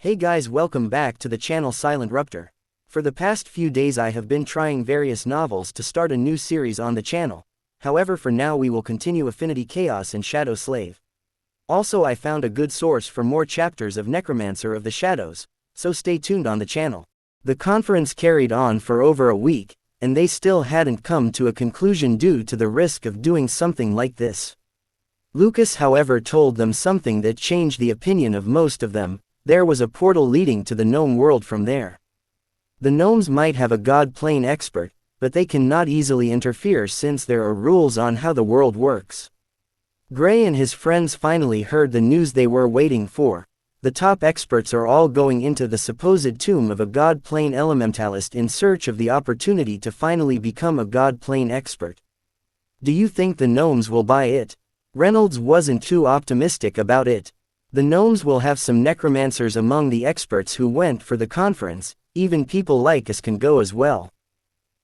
Hey guys, welcome back to the channel Silent Ruptor. For the past few days I have been trying various novels to start a new series on the channel. However, for now we will continue Affinity Chaos and Shadow Slave. Also, I found a good source for more chapters of Necromancer of the Shadows, so stay tuned on the channel. The conference carried on for over a week, and they still hadn't come to a conclusion due to the risk of doing something like this. Lucas, however, told them something that changed the opinion of most of them. There was a portal leading to the gnome world from there. The gnomes might have a god plane expert, but they cannot easily interfere since there are rules on how the world works. Gray and his friends finally heard the news they were waiting for. The top experts are all going into the supposed tomb of a god plane elementalist in search of the opportunity to finally become a god plane expert. Do you think the gnomes will buy it? Reynolds wasn't too optimistic about it. The gnomes will have some necromancers among the experts who went for the conference, even people like us can go as well.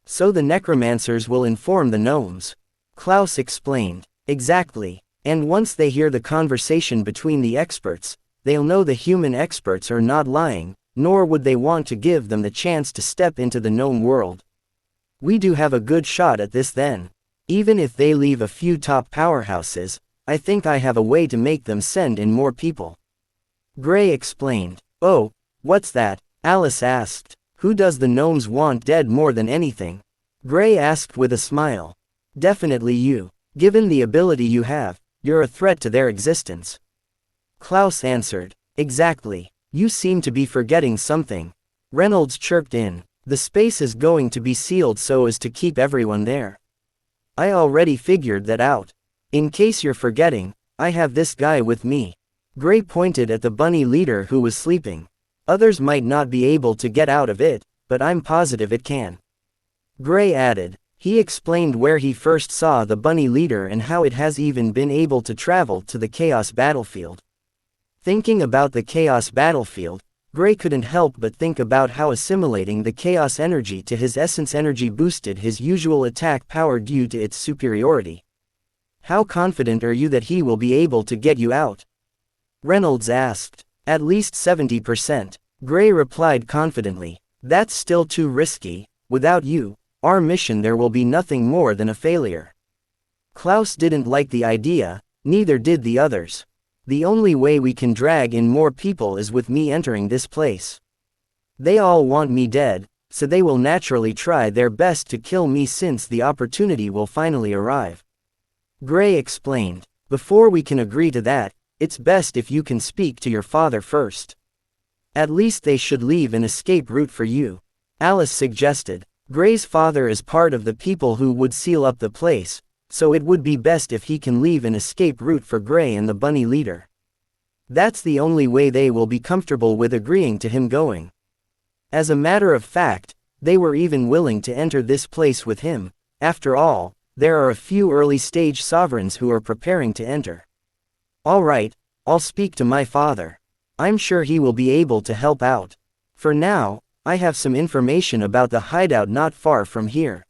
So the necromancers will inform the gnomes. Klouse explained. Exactly. And once they hear the conversation between the experts, they'll know the human experts are not lying, nor would they want to give them the chance to step into the gnome world. We do have a good shot at this then. Even if they leave a few top powerhouses, I think I have a way to make them send in more people. Gray explained. Oh, what's that? Alice asked. Who does the gnomes want dead more than anything? Gray asked with a smile. Definitely you. Given the ability you have, you're a threat to their existence. Klouse answered. Exactly. You seem to be forgetting something. Reynolds chirped in. The space is going to be sealed so as to keep everyone there. I already figured that out. In case you're forgetting, I have this guy with me. Gray pointed at the bunny leader who was sleeping. Others might not be able to get out of it, but I'm positive it can. Gray added. He explained where he first saw the bunny leader and how it has even been able to travel to the Chaos battlefield. Thinking about the Chaos battlefield, Gray couldn't help but think about how assimilating the Chaos energy to his essence energy boosted his usual attack power due to its superiority. How confident are you that he will be able to get you out? Reynolds asked. At least 70%. Gray replied confidently. That's still too risky. Without you, our mission there will be nothing more than a failure. Klouse didn't like the idea, neither did the others. The only way we can drag in more people is with me entering this place. They all want me dead, so they will naturally try their best to kill me since the opportunity will finally arrive. Gray explained. Before we can agree to that, it's best if you can speak to your father first. At least they should leave an escape route for you. Alice suggested. Gray's father is part of the people who would seal up the place, so it would be best if he can leave an escape route for Gray and the bunny leader. That's the only way they will be comfortable with agreeing to him going. As a matter of fact, they were even willing to enter this place with him. After all, there are a few early-stage sovereigns who are preparing to enter. All right, I'll speak to my father. I'm sure he will be able to help out. For now, I have some information about the hideout not far from here.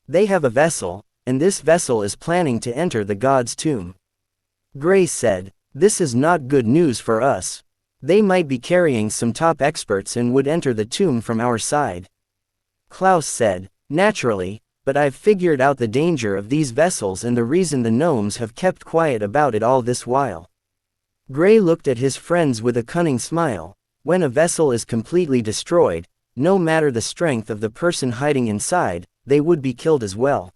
They have a vessel, and this vessel is planning to enter the god's tomb. Gray said, this is not good news for us. They might be carrying some top experts and would enter the tomb from our side. Klouse said, naturally, but I've figured out the danger of these vessels and the reason the gnomes have kept quiet about it all this while. Gray looked at his friends with a cunning smile. When a vessel is completely destroyed, no matter the strength of the person hiding inside, they would be killed as well.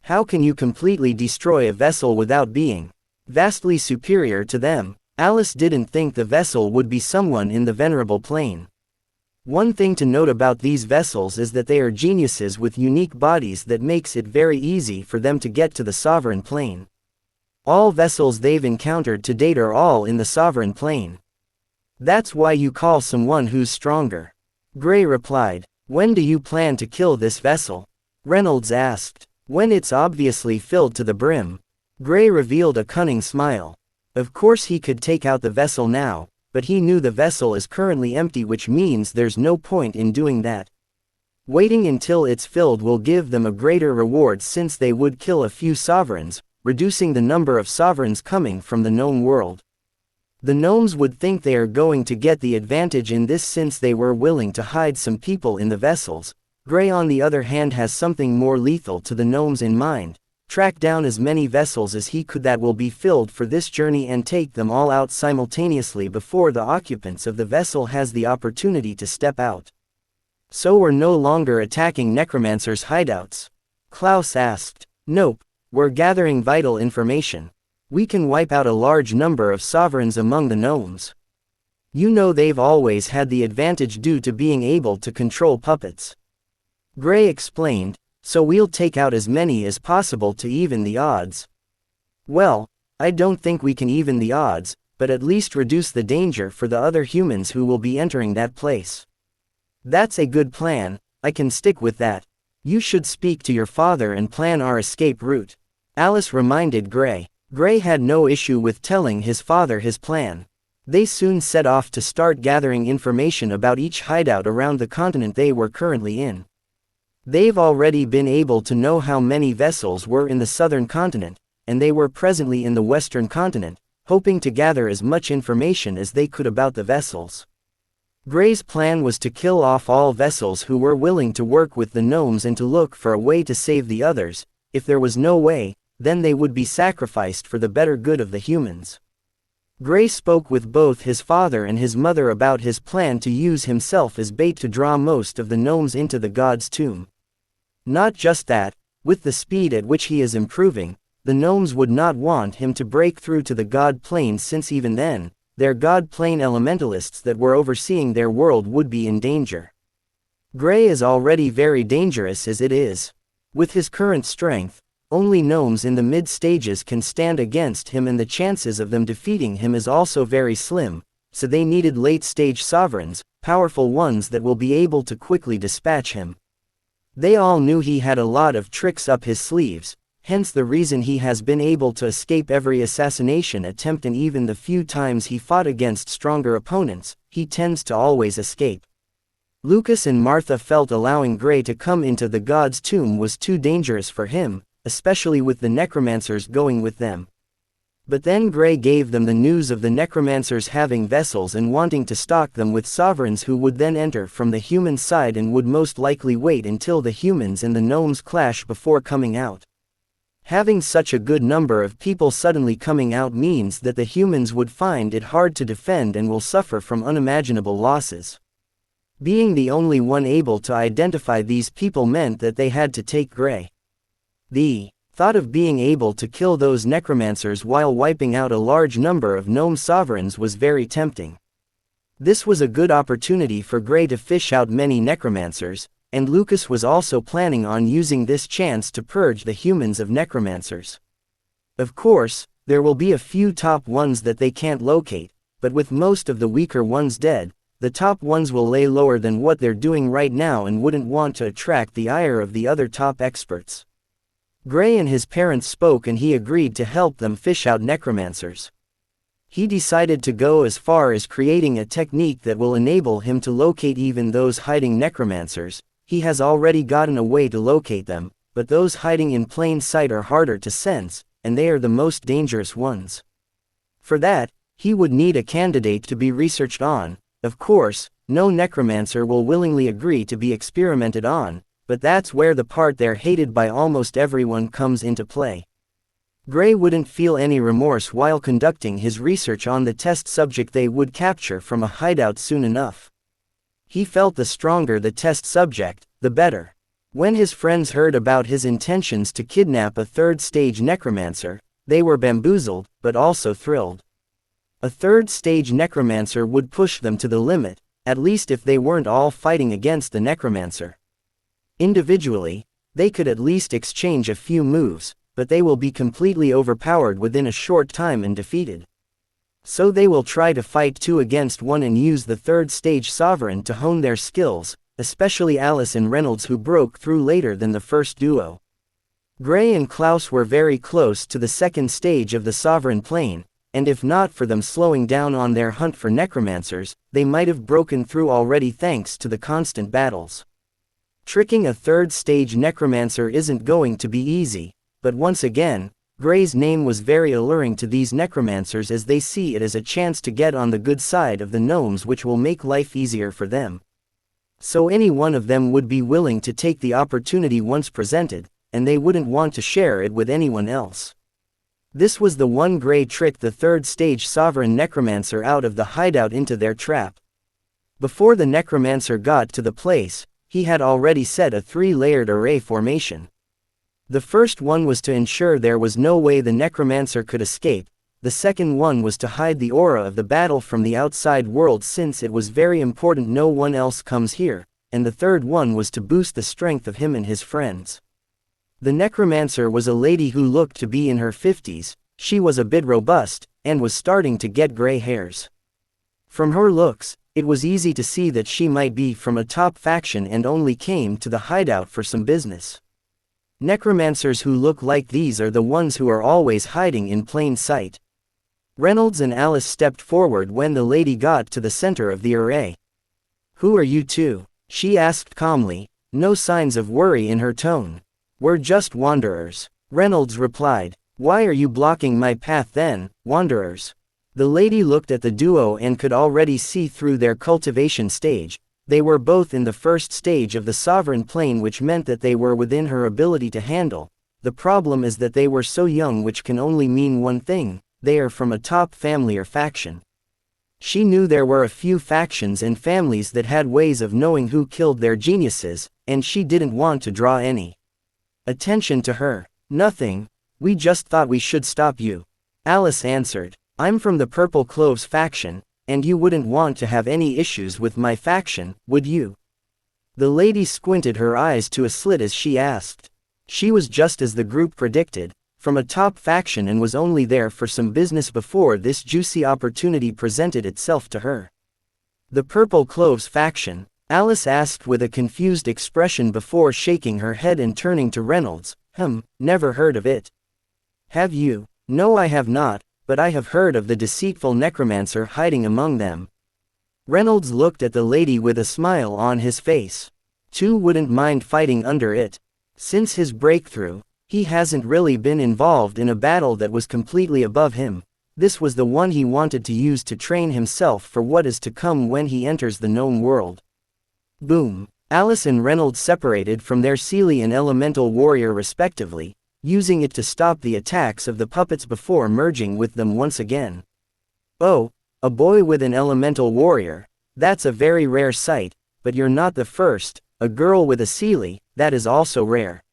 How can you completely destroy a vessel without being vastly superior to them? Alice didn't think the vessel would be someone in the venerable plane. One thing to note about these vessels is that they are geniuses with unique bodies that makes it very easy for them to get to the sovereign plane. All vessels they've encountered to date are all in the sovereign plane. That's why you call someone who's stronger. Gray replied. When do you plan to kill this vessel? Reynolds asked. When it's obviously filled to the brim. Gray revealed a cunning smile. Of course he could take out the vessel now, but he knew the vessel is currently empty, which means there's no point in doing that. Waiting until it's filled will give them a greater reward since they would kill a few sovereigns, reducing the number of sovereigns coming from the gnome world. The gnomes would think they are going to get the advantage in this since they were willing to hide some people in the vessels. Gray on the other hand has something more lethal to the gnomes in mind. Track down as many vessels as he could that will be filled for this journey and take them all out simultaneously before the occupants of the vessel has the opportunity to step out. So we're no longer attacking necromancers' hideouts? Klouse asked. Nope, we're gathering vital information. We can wipe out a large number of sovereigns among the gnomes. You know they've always had the advantage due to being able to control puppets. Gray explained, so we'll take out as many as possible to even the odds. Well, I don't think we can even the odds, but at least reduce the danger for the other humans who will be entering that place. That's a good plan, I can stick with that. You should speak to your father and plan our escape route. Alice reminded Gray. Gray had no issue with telling his father his plan. They soon set off to start gathering information about each hideout around the continent they were currently in. They've already been able to know how many vessels were in the southern continent, and they were presently in the western continent, hoping to gather as much information as they could about the vessels. Gray's plan was to kill off all vessels who were willing to work with the gnomes and to look for a way to save the others. If there was no way, then they would be sacrificed for the better good of the humans. Gray spoke with both his father and his mother about his plan to use himself as bait to draw most of the gnomes into the god's tomb. Not just that, with the speed at which he is improving, the gnomes would not want him to break through to the god plane since even then, their god plane elementalists that were overseeing their world would be in danger. Gray is already very dangerous as it is. With his current strength, only gnomes in the mid-stages can stand against him and the chances of them defeating him is also very slim, so they needed late-stage sovereigns, powerful ones that will be able to quickly dispatch him. They all knew he had a lot of tricks up his sleeves, hence the reason he has been able to escape every assassination attempt, and even the few times he fought against stronger opponents, he tends to always escape. Lucas and Martha felt allowing Gray to come into the god's tomb was too dangerous for him, especially with the necromancers going with them. But then Gray gave them the news of the necromancers having vessels and wanting to stock them with sovereigns who would then enter from the human side and would most likely wait until the humans and the gnomes clash before coming out. Having such a good number of people suddenly coming out means that the humans would find it hard to defend and will suffer from unimaginable losses. Being the only one able to identify these people meant that they had to take Gray. The thought of being able to kill those necromancers while wiping out a large number of gnome sovereigns was very tempting. This was a good opportunity for Gray to fish out many necromancers, and Lucas was also planning on using this chance to purge the humans of necromancers. Of course, there will be a few top ones that they can't locate, but with most of the weaker ones dead, the top ones will lay lower than what they're doing right now and wouldn't want to attract the ire of the other top experts. Gray and his parents spoke and he agreed to help them fish out necromancers. He decided to go as far as creating a technique that will enable him to locate even those hiding necromancers. He has already gotten a way to locate them, but those hiding in plain sight are harder to sense, and they are the most dangerous ones. For that, he would need a candidate to be researched on. Of course, no necromancer will willingly agree to be experimented on, but that's where the part they're hated by almost everyone comes into play. Gray wouldn't feel any remorse while conducting his research on the test subject they would capture from a hideout soon enough. He felt the stronger the test subject, the better. When his friends heard about his intentions to kidnap a third-stage necromancer, they were bamboozled, but also thrilled. A third-stage necromancer would push them to the limit, at least if they weren't all fighting against the necromancer. Individually, they could at least exchange a few moves, but they will be completely overpowered within a short time and defeated. So they will try to fight 2 against 1 and use the third-stage sovereign to hone their skills, especially Alice and Reynolds who broke through later than the first duo. Gray and Klouse were very close to the second stage of the sovereign plane, and if not for them slowing down on their hunt for necromancers, they might have broken through already thanks to the constant battles. Tricking a third-stage necromancer isn't going to be easy, but once again, Gray's name was very alluring to these necromancers as they see it as a chance to get on the good side of the gnomes, which will make life easier for them. So any one of them would be willing to take the opportunity once presented, and they wouldn't want to share it with anyone else. This was the one Gray tricked the third stage sovereign necromancer out of the hideout into their trap. Before the necromancer got to the place, he had already set a 3-layered array formation. The first one was to ensure there was no way the necromancer could escape, the second one was to hide the aura of the battle from the outside world since it was very important no one else comes here, and the third one was to boost the strength of him and his friends. The necromancer was a lady who looked to be in her 50s, she was a bit robust, and was starting to get gray hairs. From her looks, it was easy to see that she might be from a top faction and only came to the hideout for some business. Necromancers who look like these are the ones who are always hiding in plain sight. Reynolds and Alice stepped forward when the lady got to the center of the array. "Who are you two?" she asked calmly, no signs of worry in her tone. "We're just wanderers," Reynolds replied. "Why are you blocking my path then, wanderers?" The lady looked at the duo and could already see through their cultivation stage. They were both in the first stage of the sovereign plane, which meant that they were within her ability to handle. The problem is that they were so young, which can only mean one thing: they are from a top family or faction. She knew there were a few factions and families that had ways of knowing who killed their geniuses, and she didn't want to draw any attention to her. "Nothing, we just thought we should stop you," Alice answered. "I'm from the Purple Cloves faction, and you wouldn't want to have any issues with my faction, would you?" The lady squinted her eyes to a slit as she asked. She was just as the group predicted, from a top faction, and was only there for some business before this juicy opportunity presented itself to her. "The Purple Cloves faction?" Alice asked with a confused expression before shaking her head and turning to Reynolds. Never heard of it." "Have you?" "No, I have not, but I have heard of the deceitful necromancer hiding among them." Reynolds looked at the lady with a smile on his face. "Two wouldn't mind fighting under it. Since his breakthrough, he hasn't really been involved in a battle that was completely above him. This was the one he wanted to use to train himself for what is to come when he enters the gnome world." Boom. Alice and Reynolds separated from their Seelie and Elemental Warrior respectively, using it to stop the attacks of the puppets before merging with them once again. "Oh, a boy with an Elemental Warrior, that's a very rare sight, but you're not the first. A girl with a Seelie, that is also rare."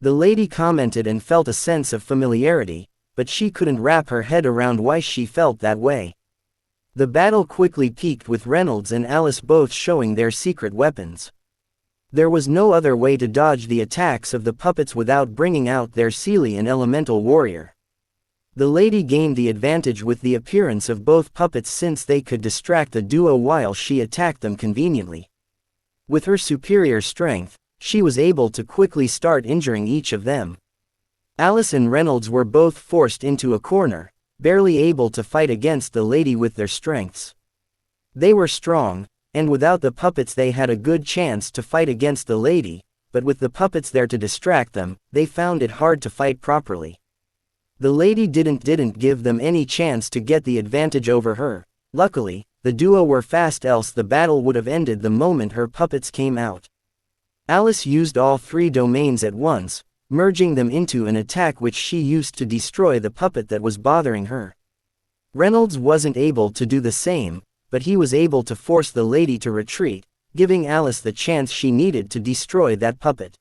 The lady commented and felt a sense of familiarity, but she couldn't wrap her head around why she felt that way. The battle quickly peaked with Reynolds and Alice both showing their secret weapons. There was no other way to dodge the attacks of the puppets without bringing out their Seelie and Elemental Warrior. The lady gained the advantage with the appearance of both puppets since they could distract the duo while she attacked them conveniently. With her superior strength, she was able to quickly start injuring each of them. Alice and Reynolds were both forced into a corner, barely able to fight against the lady with their strengths. They were strong, and without the puppets they had a good chance to fight against the lady, but with the puppets there to distract them, they found it hard to fight properly. The lady didn't give them any chance to get the advantage over her. Luckily, the duo were fast, else the battle would have ended the moment her puppets came out. Alice used all 3 domains at once, merging them into an attack which she used to destroy the puppet that was bothering her. Reynolds wasn't able to do the same, but he was able to force the lady to retreat, giving Alice the chance she needed to destroy that puppet.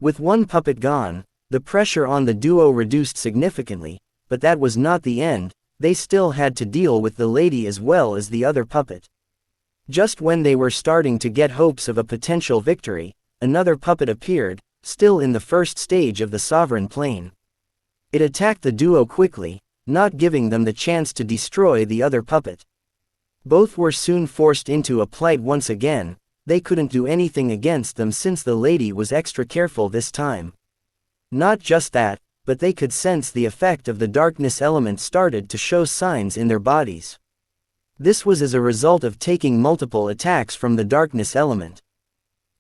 With one puppet gone, the pressure on the duo reduced significantly, but that was not the end. They still had to deal with the lady as well as the other puppet. Just when they were starting to get hopes of a potential victory, another puppet appeared, still in the first stage of the sovereign plane. It attacked the duo quickly, not giving them the chance to destroy the other puppet. Both were soon forced into a plight once again. They couldn't do anything against them since the lady was extra careful this time. Not just that, but they could sense the effect of the darkness element started to show signs in their bodies. This was as a result of taking multiple attacks from the darkness element.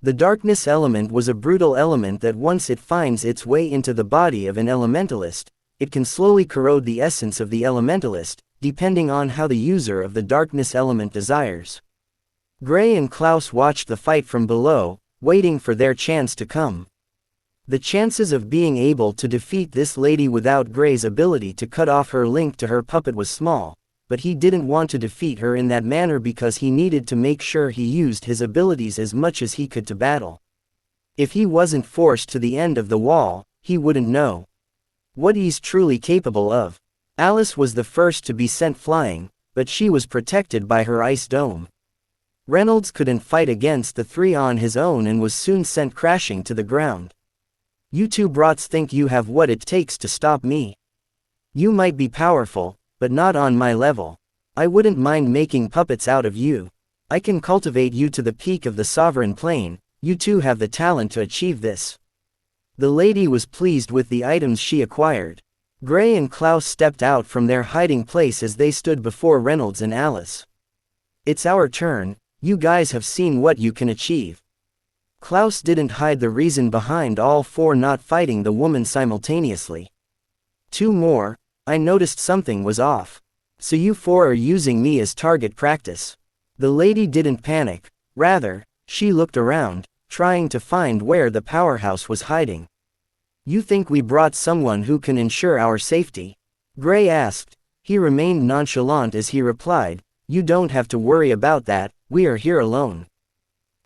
The darkness element was a brutal element that once it finds its way into the body of an elementalist, it can slowly corrode the essence of the elementalist, depending on how the user of the darkness element desires. Gray and Klouse watched the fight from below, waiting for their chance to come. The chances of being able to defeat this lady without Gray's ability to cut off her link to her puppet was small, but he didn't want to defeat her in that manner because he needed to make sure he used his abilities as much as he could to battle. If he wasn't forced to the end of the wall, he wouldn't know what he's truly capable of. Alice was the first to be sent flying, but she was protected by her ice dome. Reynolds couldn't fight against the three on his own and was soon sent crashing to the ground. You two brats think you have what it takes to stop me. You might be powerful, but not on my level. I wouldn't mind making puppets out of you. I can cultivate you to the peak of the sovereign plane. You two have the talent to achieve this. The lady was pleased with the items she acquired. Gray and Klouse stepped out from their hiding place as they stood before Reynolds and Alice. It's our turn. You guys have seen what you can achieve. Klouse didn't hide the reason behind all four not fighting the woman simultaneously. Two more, I noticed something was off. So you four are using me as target practice. The lady didn't panic, rather, she looked around, trying to find where the powerhouse was hiding. You think we brought someone who can ensure our safety? Gray asked. He remained nonchalant as he replied, you don't have to worry about that, we are here alone.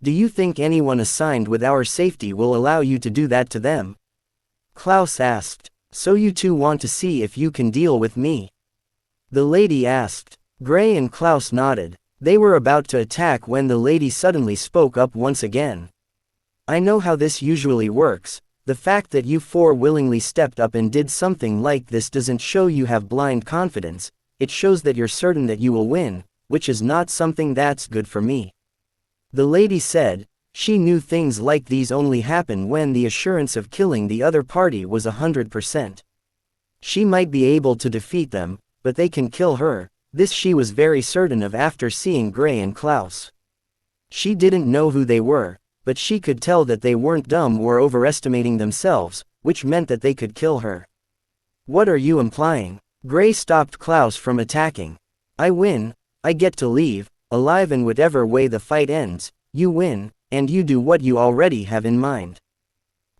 Do you think anyone assigned with our safety will allow you to do that to them? Klouse asked. So you two want to see if you can deal with me? The lady asked. Gray and Klouse nodded. They were about to attack when the lady suddenly spoke up once again. I know how this usually works. The fact that you four willingly stepped up and did something like this doesn't show you have blind confidence, it shows that you're certain that you will win, which is not something that's good for me. The lady said. She knew things like these only happen when the assurance of killing the other party was 100%. She might be able to defeat them, but they can kill her. This she was very certain of after seeing Gray and Klouse. She didn't know who they were, but she could tell that they weren't dumb or overestimating themselves, which meant that they could kill her. What are you implying? Gray stopped Klouse from attacking. I win, I get to leave, alive, in whatever way the fight ends. You win, and you do what you already have in mind.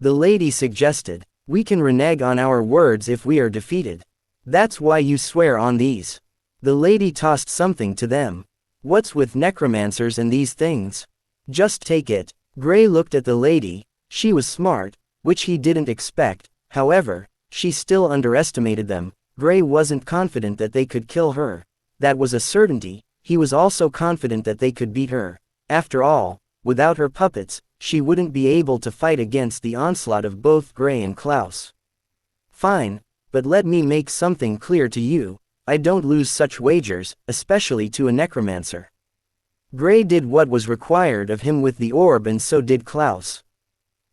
The lady suggested. We can renege on our words if we are defeated. That's why you swear on these. The lady tossed something to them. What's with necromancers and these things? Just take it. Gray looked at the lady. She was smart, which he didn't expect. However, she still underestimated them. Gray wasn't confident that they could kill her. That was a certainty. He was also confident that they could beat her. After all, without her puppets, she wouldn't be able to fight against the onslaught of both Gray and Klouse. Fine, but let me make something clear to you. I don't lose such wagers, especially to a necromancer. Gray did what was required of him with the orb, and so did Klouse.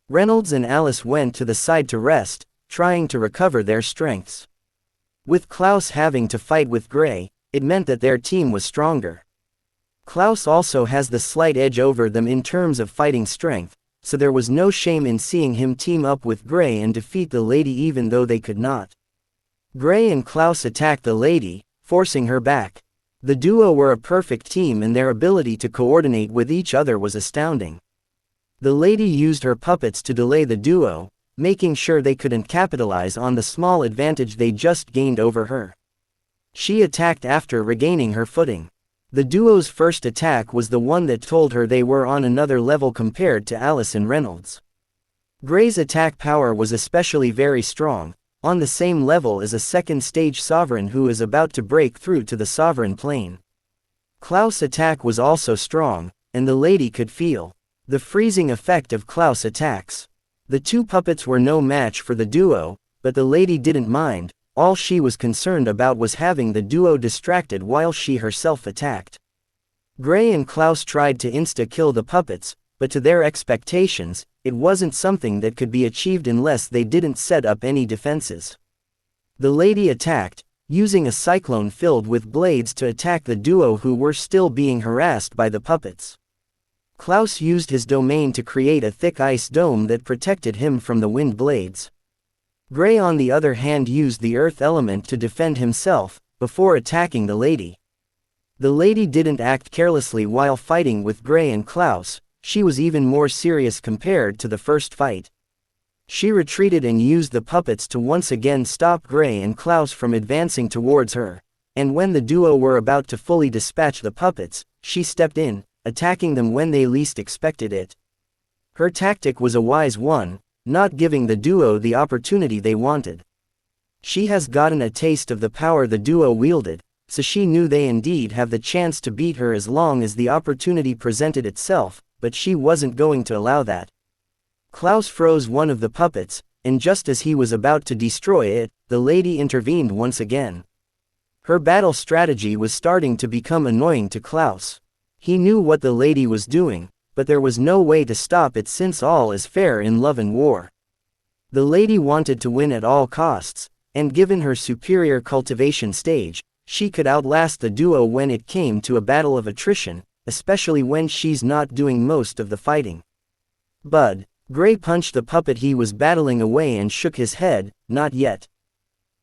Reynolds and Alice went to the side to rest, trying to recover their strengths. With Klouse having to fight with Gray, it meant that their team was stronger. Klouse also has the slight edge over them in terms of fighting strength, so there was no shame in seeing him team up with Gray and defeat the lady even though they could not. Gray and Klouse attacked the lady, forcing her back. The duo were a perfect team and their ability to coordinate with each other was astounding. The lady used her puppets to delay the duo, making sure they couldn't capitalize on the small advantage they just gained over her. She attacked after regaining her footing. The duo's first attack was the one that told her they were on another level compared to Alice and Reynolds. Gray's attack power was especially very strong, on the same level as a second-stage sovereign who is about to break through to the sovereign plane. Klause's attack was also strong, and the lady could feel the freezing effect of Klause's attacks. The two puppets were no match for the duo, but the lady didn't mind. All she was concerned about was having the duo distracted while she herself attacked. Gray and Klouse tried to insta-kill the puppets, but to their expectations, it wasn't something that could be achieved unless they didn't set up any defenses. The lady attacked, using a cyclone filled with blades to attack the duo who were still being harassed by the puppets. Klouse used his domain to create a thick ice dome that protected him from the wind blades. Gray on the other hand used the earth element to defend himself, before attacking the lady. The lady didn't act carelessly while fighting with Gray and Klouse, she was even more serious compared to the first fight. She retreated and used the puppets to once again stop Gray and Klouse from advancing towards her, and when the duo were about to fully dispatch the puppets, she stepped in, attacking them when they least expected it. Her tactic was a wise one, not giving the duo the opportunity they wanted. She has gotten a taste of the power the duo wielded, so she knew they indeed have the chance to beat her as long as the opportunity presented itself, but she wasn't going to allow that. Klouse froze one of the puppets, and just as he was about to destroy it, the lady intervened once again. Her battle strategy was starting to become annoying to Klouse. He knew what the lady was doing, but there was no way to stop it since all is fair in love and war. The lady wanted to win at all costs, and given her superior cultivation stage, she could outlast the duo when it came to a battle of attrition, especially when she's not doing most of the fighting. Bud. Gray punched the puppet he was battling away and shook his head, not yet.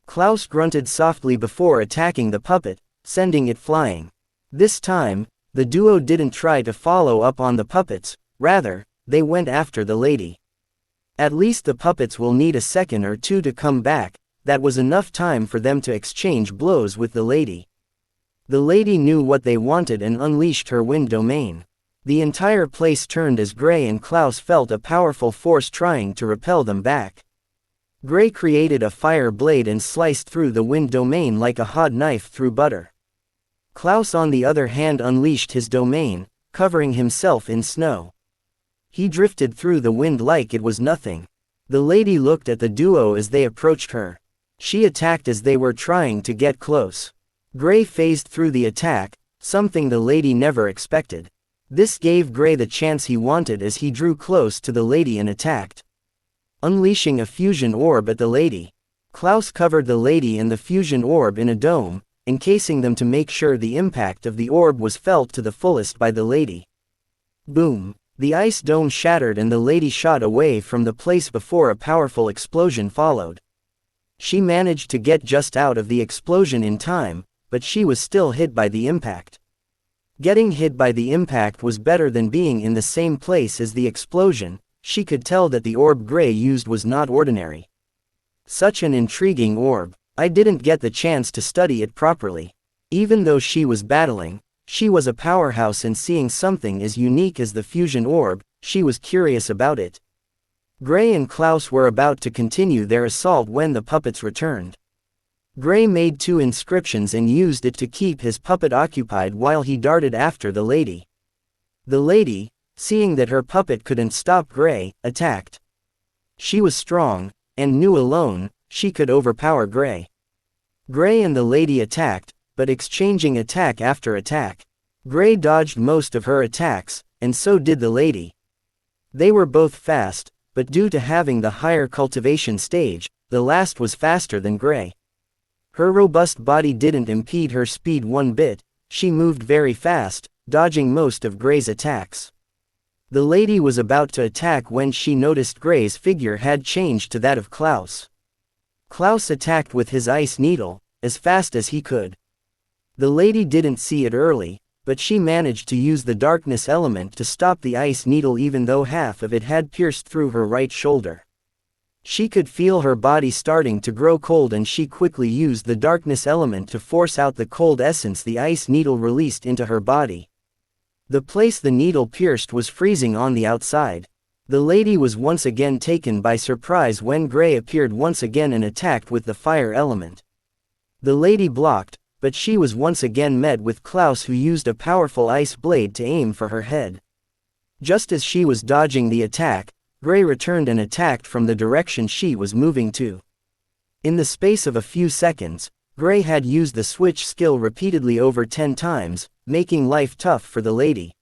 Klouse grunted softly before attacking the puppet, sending it flying. This time, the duo didn't try to follow up on the puppets, rather, they went after the lady. At least the puppets will need a second or two to come back, that was enough time for them to exchange blows with the lady. The lady knew what they wanted and unleashed her wind domain. The entire place turned as Gray and Klouse felt a powerful force trying to repel them back. Gray created a fire blade and sliced through the wind domain like a hot knife through butter. Klouse on the other hand unleashed his domain, covering himself in snow. He drifted through the wind like it was nothing. The lady looked at the duo as they approached her. She attacked as they were trying to get close. Gray phased through the attack, something the lady never expected. This gave Gray the chance he wanted as he drew close to the lady and attacked. Unleashing a fusion orb at the lady. Klouse covered the lady and the fusion orb in a dome, encasing them to make sure the impact of the orb was felt to the fullest by the lady. Boom! The ice dome shattered and the lady shot away from the place before a powerful explosion followed. She managed to get just out of the explosion in time, but she was still hit by the impact. Getting hit by the impact was better than being in the same place as the explosion. She could tell that the orb Gray used was not ordinary. Such an intriguing orb. I didn't get the chance to study it properly. Even though she was battling, she was a powerhouse, and seeing something as unique as the fusion orb, she was curious about it. Gray and Klouse were about to continue their assault when the puppets returned. Gray made 2 inscriptions and used it to keep his puppet occupied while he darted after the lady. The lady, seeing that her puppet couldn't stop Gray, attacked. She was strong, and knew alone, she could overpower Gray. Gray and the lady attacked, but exchanging attack after attack. Gray dodged most of her attacks, and so did the lady. They were both fast, but due to having the higher cultivation stage, the last was faster than Gray. Her robust body didn't impede her speed one bit, she moved very fast, dodging most of Gray's attacks. The lady was about to attack when she noticed Gray's figure had changed to that of Klouse. Klouse attacked with his ice needle, as fast as he could. The lady didn't see it early, but she managed to use the darkness element to stop the ice needle even though half of it had pierced through her right shoulder. She could feel her body starting to grow cold, and she quickly used the darkness element to force out the cold essence the ice needle released into her body. The place the needle pierced was freezing on the outside. The lady was once again taken by surprise when Gray appeared once again and attacked with the fire element. The lady blocked, but she was once again met with Klouse, who used a powerful ice blade to aim for her head. Just as she was dodging the attack, Gray returned and attacked from the direction she was moving to. In the space of a few seconds, Gray had used the switch skill repeatedly over 10 times, making life tough for the lady.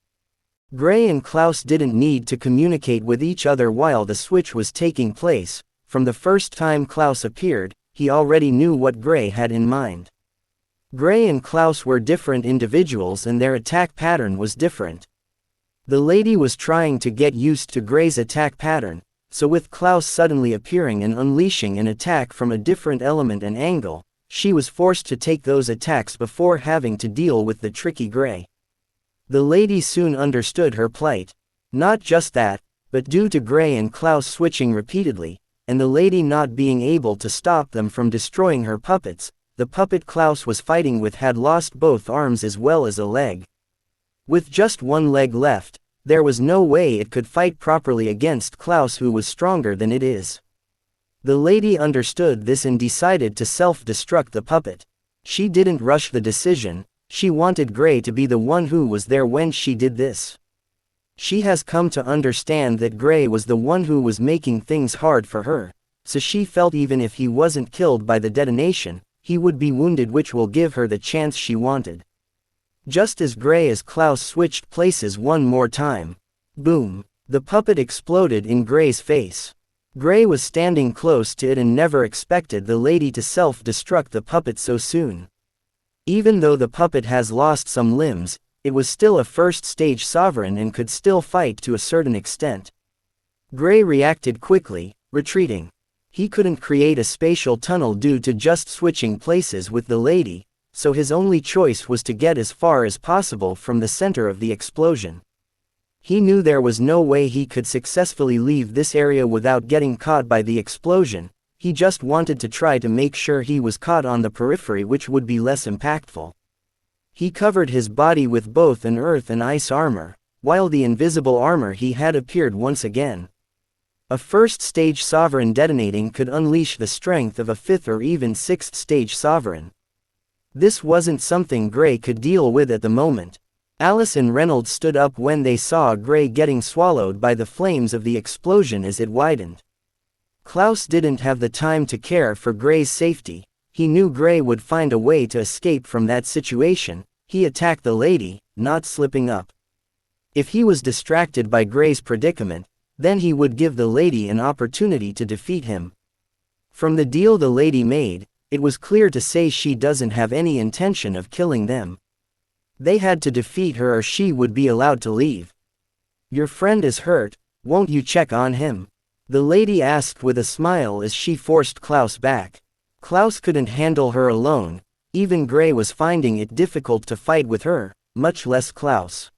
Gray and Klouse didn't need to communicate with each other while the switch was taking place. From the first time Klouse appeared, he already knew what Gray had in mind. Gray and Klouse were different individuals and their attack pattern was different. The lady was trying to get used to Gray's attack pattern, so with Klouse suddenly appearing and unleashing an attack from a different element and angle, she was forced to take those attacks before having to deal with the tricky Gray. The lady soon understood her plight. Not just that, but due to Gray and Klouse switching repeatedly, and the lady not being able to stop them from destroying her puppets, the puppet Klouse was fighting with had lost both arms as well as a leg. With just one leg left, there was no way it could fight properly against Klouse, who was stronger than it is. The lady understood this and decided to self-destruct the puppet. She didn't rush the decision, she wanted Gray to be the one who was there when she did this. She has come to understand that Gray was the one who was making things hard for her, so she felt even if he wasn't killed by the detonation, he would be wounded, which will give her the chance she wanted. Just as Gray as Klouse switched places one more time. Boom! The puppet exploded in Gray's face. Gray was standing close to it and never expected the lady to self-destruct the puppet so soon. Even though the puppet has lost some limbs, it was still a first-stage sovereign and could still fight to a certain extent. Gray reacted quickly, retreating. He couldn't create a spatial tunnel due to just switching places with the lady, so his only choice was to get as far as possible from the center of the explosion. He knew there was no way he could successfully leave this area without getting caught by the explosion. He just wanted to try to make sure he was caught on the periphery, which would be less impactful. He covered his body with both an earth and ice armor, while the invisible armor he had appeared once again. A first-stage sovereign detonating could unleash the strength of a 5th or even 6th stage sovereign. This wasn't something Gray could deal with at the moment. Alice and Reynolds stood up when they saw Gray getting swallowed by the flames of the explosion as it widened. Klouse didn't have the time to care for Gray's safety. He knew Gray would find a way to escape from that situation. He attacked the lady, not slipping up. If he was distracted by Gray's predicament, then he would give the lady an opportunity to defeat him. From the deal the lady made, it was clear to say she doesn't have any intention of killing them. They had to defeat her or she would be allowed to leave. "Your friend is hurt, won't you check on him?" the lady asked with a smile as she forced Klouse back. Klouse couldn't handle her alone, even Gray was finding it difficult to fight with her, much less Klouse.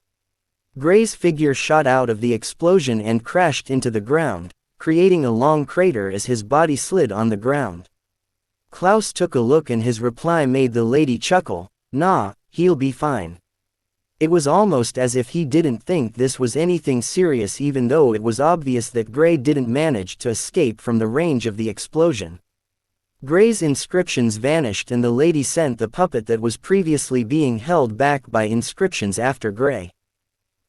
Gray's figure shot out of the explosion and crashed into the ground, creating a long crater as his body slid on the ground. Klouse took a look and his reply made the lady chuckle, "Nah, he'll be fine." It was almost as if he didn't think this was anything serious, even though it was obvious that Gray didn't manage to escape from the range of the explosion. Gray's inscriptions vanished and the lady sent the puppet that was previously being held back by inscriptions after Gray.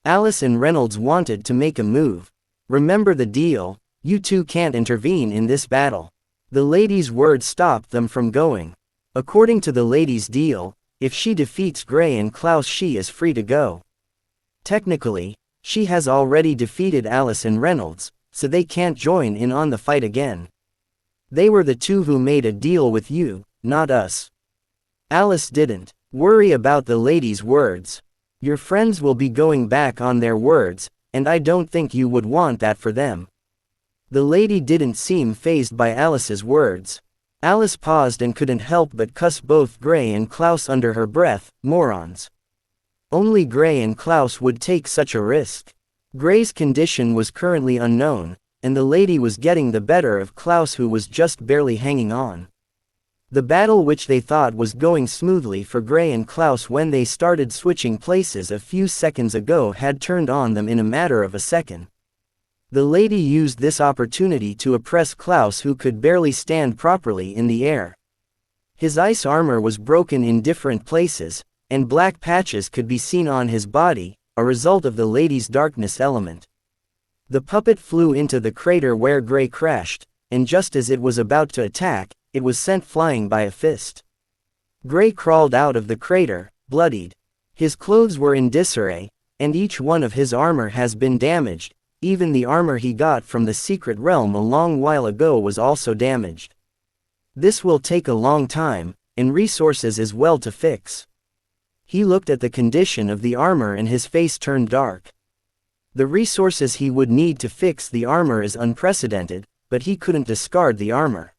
Alice and Reynolds wanted to make a move. "Remember the deal, you two can't intervene in this battle." The lady's words stopped them from going. According to the lady's deal, if she defeats Gray and Klouse, she is free to go. Technically, she has already defeated Alice and Reynolds, so they can't join in on the fight again. "They were the two who made a deal with you, not us." Alice didn't worry about the lady's words. "Your friends will be going back on their words, and I don't think you would want that for them." The lady didn't seem fazed by Alice's words. Alice paused and couldn't help but cuss both Gray and Klouse under her breath, "Morons." Only Gray and Klouse would take such a risk. Gray's condition was currently unknown, and the lady was getting the better of Klouse, who was just barely hanging on. The battle, which they thought was going smoothly for Gray and Klouse when they started switching places a few seconds ago, had turned on them in a matter of a second. The lady used this opportunity to oppress Klouse, who could barely stand properly in the air. His ice armor was broken in different places, and black patches could be seen on his body, a result of the lady's darkness element. The puppet flew into the crater where Gray crashed, and just as it was about to attack, it was sent flying by a fist. Gray crawled out of the crater, bloodied. His clothes were in disarray, and each one of his armor has been damaged. Even the armor he got from the secret realm a long while ago was also damaged. This will take a long time, and resources as well to fix. He looked at the condition of the armor and his face turned dark. The resources he would need to fix the armor is unprecedented, but he couldn't discard the armor.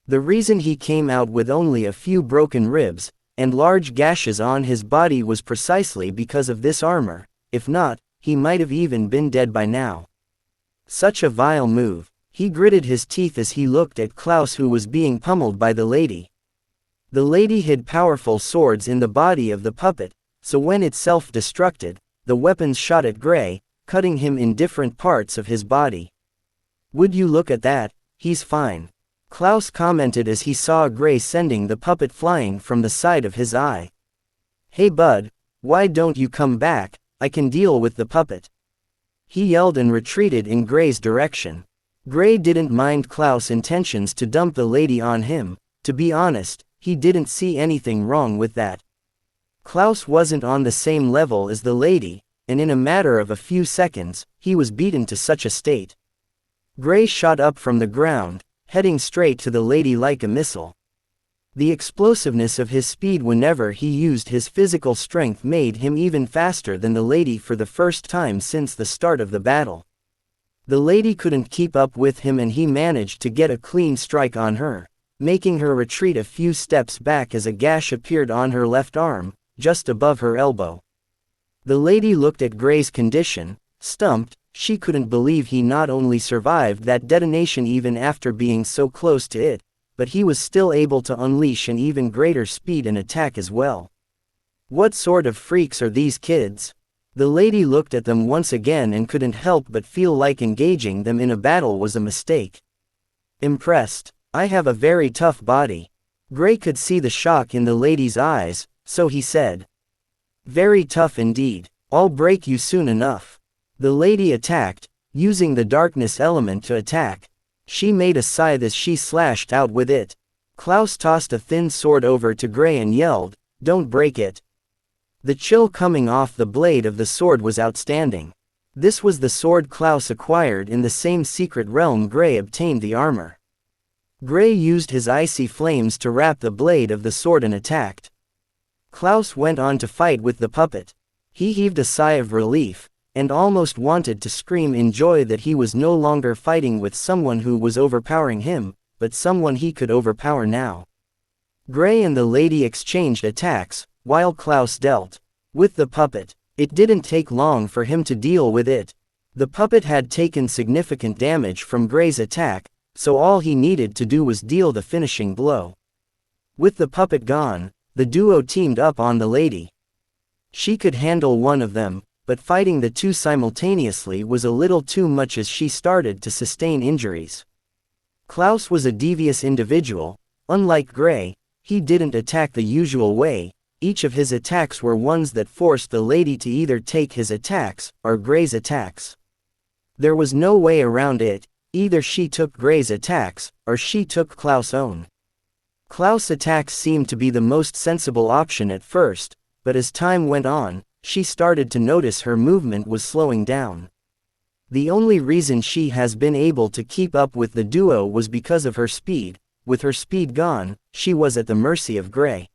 The reason he came out with only a few broken ribs, and large gashes on his body was precisely because of this armor. If not, he might have even been dead by now. Such a vile move. He gritted his teeth as he looked at Klouse, who was being pummeled by the lady. The lady hid powerful swords in the body of the puppet, so when it self-destructed, the weapons shot at Gray, cutting him in different parts of his body. "Would you look at that, he's fine," Klouse commented as he saw Gray sending the puppet flying from the side of his eye. "Hey bud, why don't you come back? I can deal with the puppet." He yelled and retreated in Gray's direction. Gray didn't mind Klouse's intentions to dump the lady on him. To be honest, he didn't see anything wrong with that. Klouse wasn't on the same level as the lady, and in a matter of a few seconds, he was beaten to such a state. Gray shot up from the ground, heading straight to the lady like a missile. The explosiveness of his speed whenever he used his physical strength made him even faster than the lady for the first time since the start of the battle. The lady couldn't keep up with him and he managed to get a clean strike on her, making her retreat a few steps back as a gash appeared on her left arm, just above her elbow. The lady looked at Gray's condition, stumped. She couldn't believe he not only survived that detonation even after being so close to it, but he was still able to unleash an even greater speed and attack as well. What sort of freaks are these kids? The lady looked at them once again and couldn't help but feel like engaging them in a battle was a mistake. Impressed. I have a very tough body. Gray could see the shock in the lady's eyes, so he said. Very tough indeed. I'll break you soon enough. The lady attacked, using the darkness element to attack. She made a scythe as she slashed out with it. Klouse tossed a thin sword over to Gray and yelled, "Don't break it." The chill coming off the blade of the sword was outstanding. This was the sword Klouse acquired in the same secret realm Gray obtained the armor. Gray used his icy flames to wrap the blade of the sword and attacked. Klouse went on to fight with the puppet. He heaved a sigh of relief, and almost wanted to scream in joy that he was no longer fighting with someone who was overpowering him, but someone he could overpower now. Gray and the lady exchanged attacks, while Klouse dealt with the puppet. It didn't take long for him to deal with it. The puppet had taken significant damage from Gray's attack, so all he needed to do was deal the finishing blow. With the puppet gone, the duo teamed up on the lady. She could handle one of them, but fighting the two simultaneously was a little too much as she started to sustain injuries. Klouse was a devious individual. Unlike Gray, he didn't attack the usual way. Each of his attacks were ones that forced the lady to either take his attacks, or Gray's attacks. There was no way around it. Either she took Gray's attacks, or she took Klouse's own. Klouse's attacks seemed to be the most sensible option at first, but as time went on, she started to notice her movement was slowing down. The only reason she has been able to keep up with the duo was because of her speed. With her speed gone, she was at the mercy of Gray.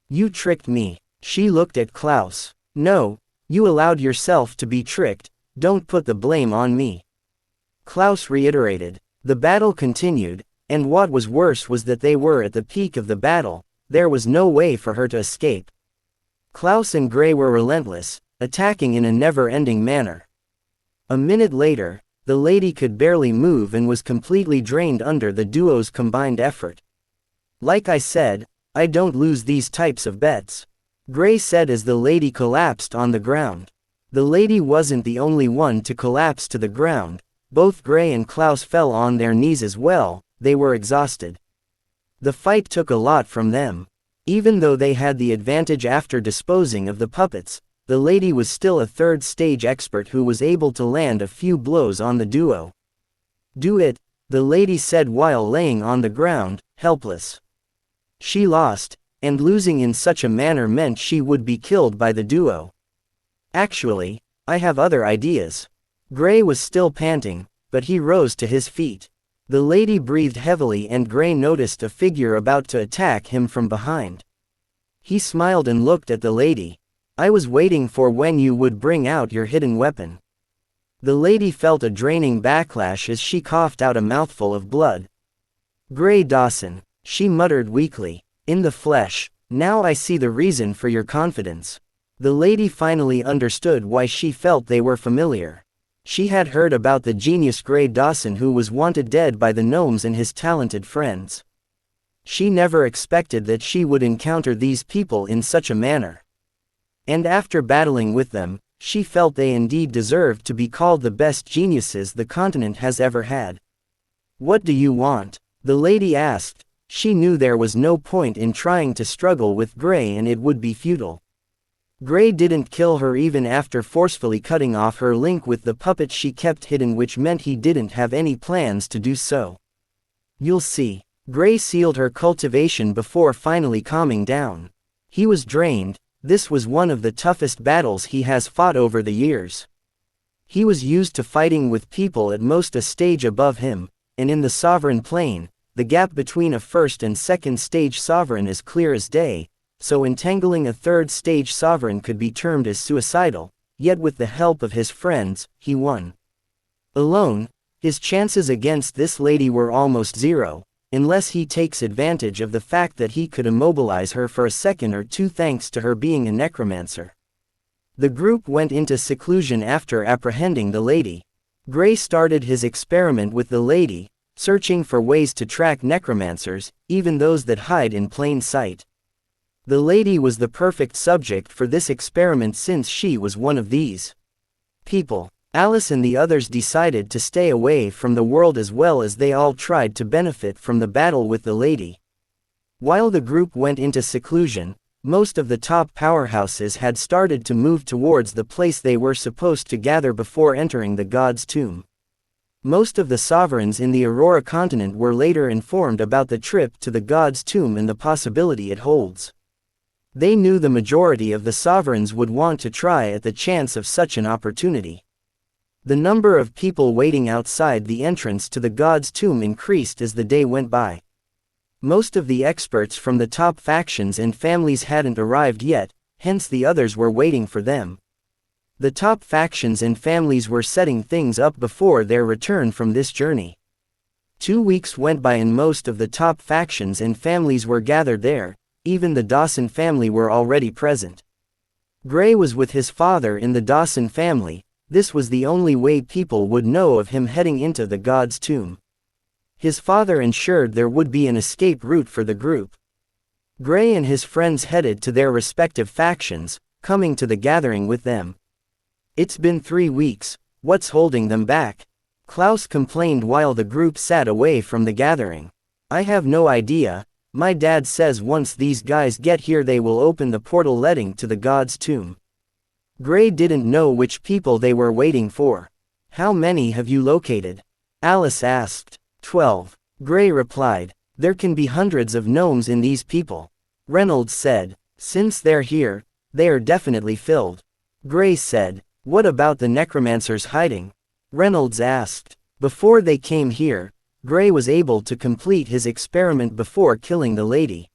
You tricked me. She looked at Klouse. No, you allowed yourself to be tricked. Don't put the blame on me. Klouse reiterated. The battle continued, and what was worse was that they were at the peak of the battle. There was no way for her to escape. Klouse and Gray were relentless, attacking in a never-ending manner. A minute later, the lady could barely move and was completely drained under the duo's combined effort. Like I said, I don't lose these types of bets, Gray said as the lady collapsed on the ground. The lady wasn't the only one to collapse to the ground. Both Gray and Klouse fell on their knees as well. They were exhausted. The fight took a lot from them. Even though they had the advantage after disposing of the puppets, the lady was still a third-stage expert who was able to land a few blows on the duo. Do it, the lady said while laying on the ground, helpless. She lost, and losing in such a manner meant she would be killed by the duo. Actually, I have other ideas. Gray was still panting, but he rose to his feet. The lady breathed heavily and Gray noticed a figure about to attack him from behind. He smiled and looked at the lady. I was waiting for when you would bring out your hidden weapon. The lady felt a draining backlash as she coughed out a mouthful of blood. Gray Dawson, she muttered weakly. In the flesh. Now I see the reason for your confidence. The lady finally understood why she felt they were familiar. She had heard about the genius Gray Dawson who was wanted dead by the gnomes and his talented friends. She never expected that she would encounter these people in such a manner. And after battling with them, she felt they indeed deserved to be called the best geniuses the continent has ever had. What do you want? The lady asked. She knew there was no point in trying to struggle with Gray and it would be futile. Gray didn't kill her even after forcefully cutting off her link with the puppet she kept hidden, which meant he didn't have any plans to do so. You'll see. Gray sealed her cultivation before finally calming down. He was drained. This was one of the toughest battles he has fought over the years. He was used to fighting with people at most a stage above him, and in the sovereign plane, the gap between a first and second stage sovereign is clear as day, so entangling a third stage sovereign could be termed as suicidal, yet with the help of his friends, he won. Alone, his chances against this lady were almost zero, unless he takes advantage of the fact that he could immobilize her for a second or two thanks to her being a necromancer. The group went into seclusion after apprehending the lady. Gray started his experiment with the lady, searching for ways to track necromancers, even those that hide in plain sight. The lady was the perfect subject for this experiment since she was one of these people. Alice and the others decided to stay away from the world as well as they all tried to benefit from the battle with the lady. While the group went into seclusion, most of the top powerhouses had started to move towards the place they were supposed to gather before entering the god's tomb. Most of the sovereigns in the Aurora continent were later informed about the trip to the god's tomb and the possibility it holds. They knew the majority of the sovereigns would want to try at the chance of such an opportunity. The number of people waiting outside the entrance to the god's tomb increased as the day went by. Most of the experts from the top factions and families hadn't arrived yet, hence the others were waiting for them. The top factions and families were setting things up before their return from this journey. 2 weeks went by and most of the top factions and families were gathered there, even the Dawson family were already present. Gray was with his father in the Dawson family. This was the only way people would know of him heading into the god's tomb. His father ensured there would be an escape route for the group. Gray and his friends headed to their respective factions, coming to the gathering with them. It's been 3 weeks, what's holding them back? Klouse complained while the group sat away from the gathering. I have no idea. My dad says once these guys get here they will open the portal leading to the god's tomb. Gray didn't know which people they were waiting for. How many have you located? Alice asked. 12. Gray replied. There can be hundreds of gnomes in these people. Reynolds said. Since they're here, they are definitely filled. Gray said. What about the necromancers hiding? Reynolds asked. Before they came here, Gray was able to complete his experiment before killing the lady.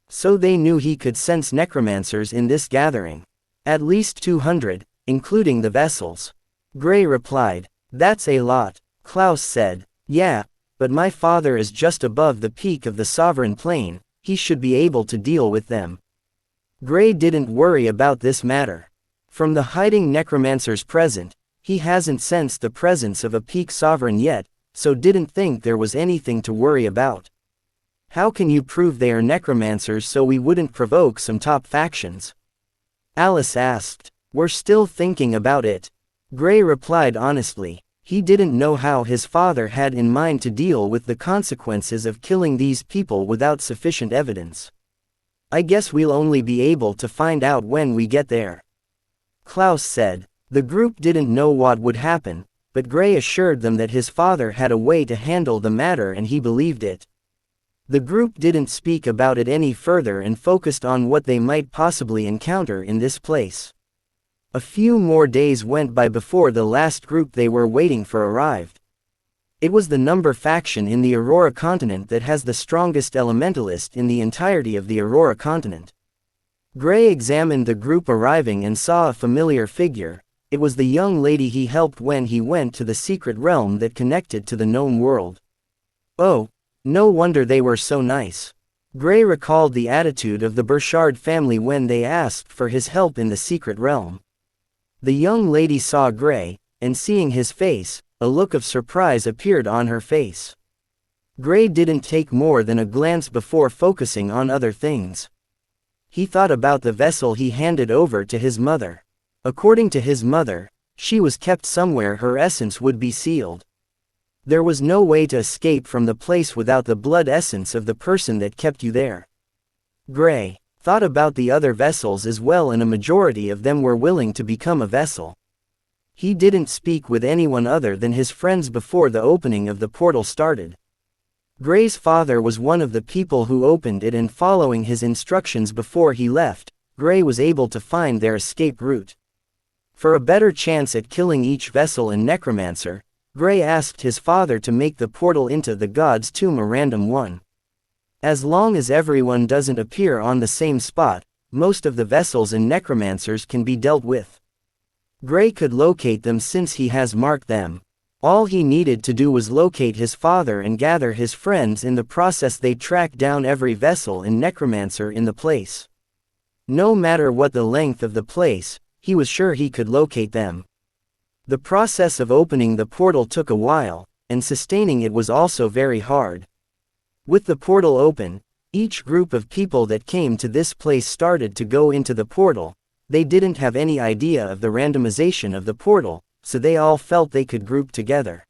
So they knew he could sense necromancers in this gathering. At least 200, including the vessels. Gray replied. That's a lot. Klouse said. Yeah, but my father is just above the peak of the sovereign plane, he should be able to deal with them. Gray didn't worry about this matter. From the hiding necromancers present, he hasn't sensed the presence of a peak sovereign yet, so didn't think there was anything to worry about. How can you prove they are necromancers so we wouldn't provoke some top factions? Alice asked. We're still thinking about it. Gray replied honestly. He didn't know how his father had in mind to deal with the consequences of killing these people without sufficient evidence. I guess we'll only be able to find out when we get there. Klouse said. The group didn't know what would happen, but Gray assured them that his father had a way to handle the matter and he believed it. The group didn't speak about it any further and focused on what they might possibly encounter in this place. A few more days went by before the last group they were waiting for arrived. It was the Number faction in the Aurora continent that has the strongest elementalist in the entirety of the Aurora continent. Gray examined the group arriving and saw a familiar figure. It was the young lady he helped when he went to the secret realm that connected to the Gnome world. Oh, no wonder they were so nice. Gray recalled the attitude of the Burchard family when they asked for his help in the secret realm. The young lady saw Gray, and seeing his face, a look of surprise appeared on her face. Gray didn't take more than a glance before focusing on other things. He thought about the vessel he handed over to his mother. According to his mother, she was kept somewhere her essence would be sealed. There was no way to escape from the place without the blood essence of the person that kept you there. Gray thought about the other vessels as well, and a majority of them were willing to become a vessel. He didn't speak with anyone other than his friends before the opening of the portal started. Gray's father was one of the people who opened it, and following his instructions before he left, Gray was able to find their escape route. For a better chance at killing each vessel and necromancer, Gray asked his father to make the portal into the god's tomb a random one. As long as everyone doesn't appear on the same spot, most of the vessels and necromancers can be dealt with. Gray could locate them since he has marked them. All he needed to do was locate his father and gather his friends. In the process they tracked down every vessel and necromancer in the place. No matter what the length of the place, he was sure he could locate them. The process of opening the portal took a while, and sustaining it was also very hard. With the portal open, each group of people that came to this place started to go into the portal. They didn't have any idea of the randomization of the portal, so they all felt they could group together.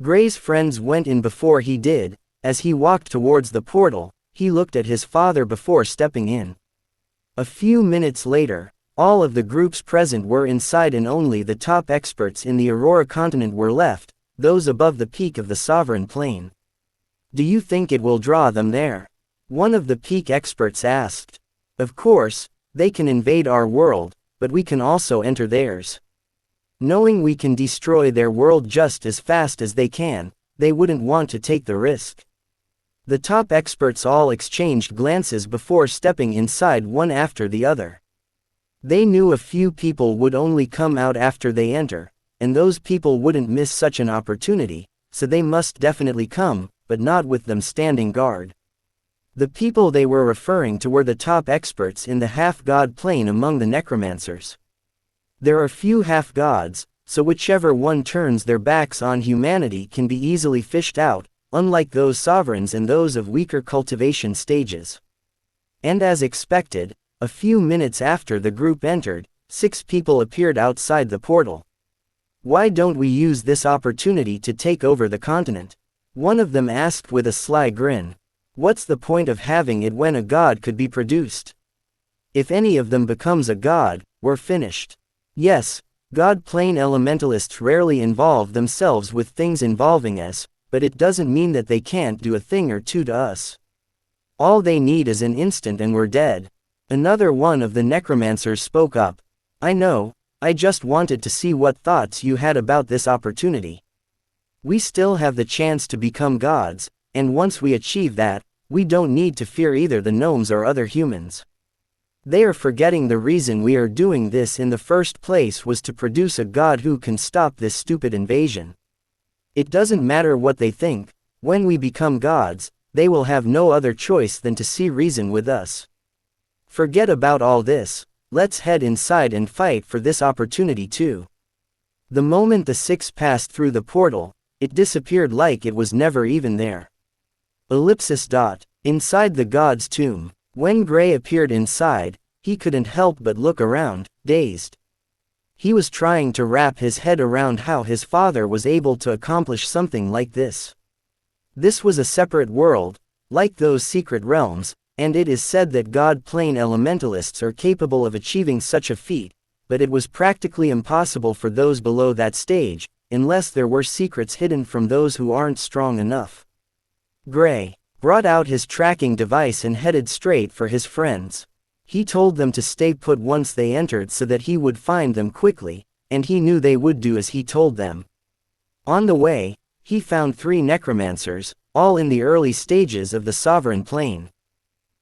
Gray's friends went in before he did. As he walked towards the portal, he looked at his father before stepping in. A few minutes later, all of the groups present were inside, and only the top experts in the Aurora continent were left, those above the peak of the Sovereign Plane. "Do you think it will draw them there?" one of the peak experts asked. "Of course, they can invade our world, but we can also enter theirs. Knowing we can destroy their world just as fast as they can, they wouldn't want to take the risk." The top experts all exchanged glances before stepping inside one after the other. They knew a few people would only come out after they enter, and those people wouldn't miss such an opportunity, so they must definitely come, but not with them standing guard. The people they were referring to were the top experts in the half-god plane among the necromancers. There are few half-gods, so whichever one turns their backs on humanity can be easily fished out, unlike those sovereigns and those of weaker cultivation stages. And as expected, a few minutes after the group entered, 6 people appeared outside the portal. "Why don't we use this opportunity to take over the continent?" one of them asked with a sly grin. "What's the point of having it when a god could be produced? If any of them becomes a god, we're finished." Yes, god plane elementalists rarely involve themselves with things involving us, but it doesn't mean that they can't do a thing or two to us. All they need is an instant and we're dead. Another one of the necromancers spoke up. "I know, I just wanted to see what thoughts you had about this opportunity. We still have the chance to become gods, and once we achieve that, we don't need to fear either the gnomes or other humans. They are forgetting the reason we are doing this in the first place was to produce a god who can stop this stupid invasion. It doesn't matter what they think, when we become gods, they will have no other choice than to see reason with us. Forget about all this, let's head inside and fight for this opportunity too." The moment the 6 passed through the portal, it disappeared like it was never even there. Inside the god's tomb. When Gray appeared inside, he couldn't help but look around, dazed. He was trying to wrap his head around how his father was able to accomplish something like this. This was a separate world, like those secret realms, and it is said that god plane elementalists are capable of achieving such a feat, but it was practically impossible for those below that stage, unless there were secrets hidden from those who aren't strong enough. Gray brought out his tracking device and headed straight for his friends. He told them to stay put once they entered so that he would find them quickly, and he knew they would do as he told them. On the way, he found 3 necromancers, all in the early stages of the Sovereign Plane.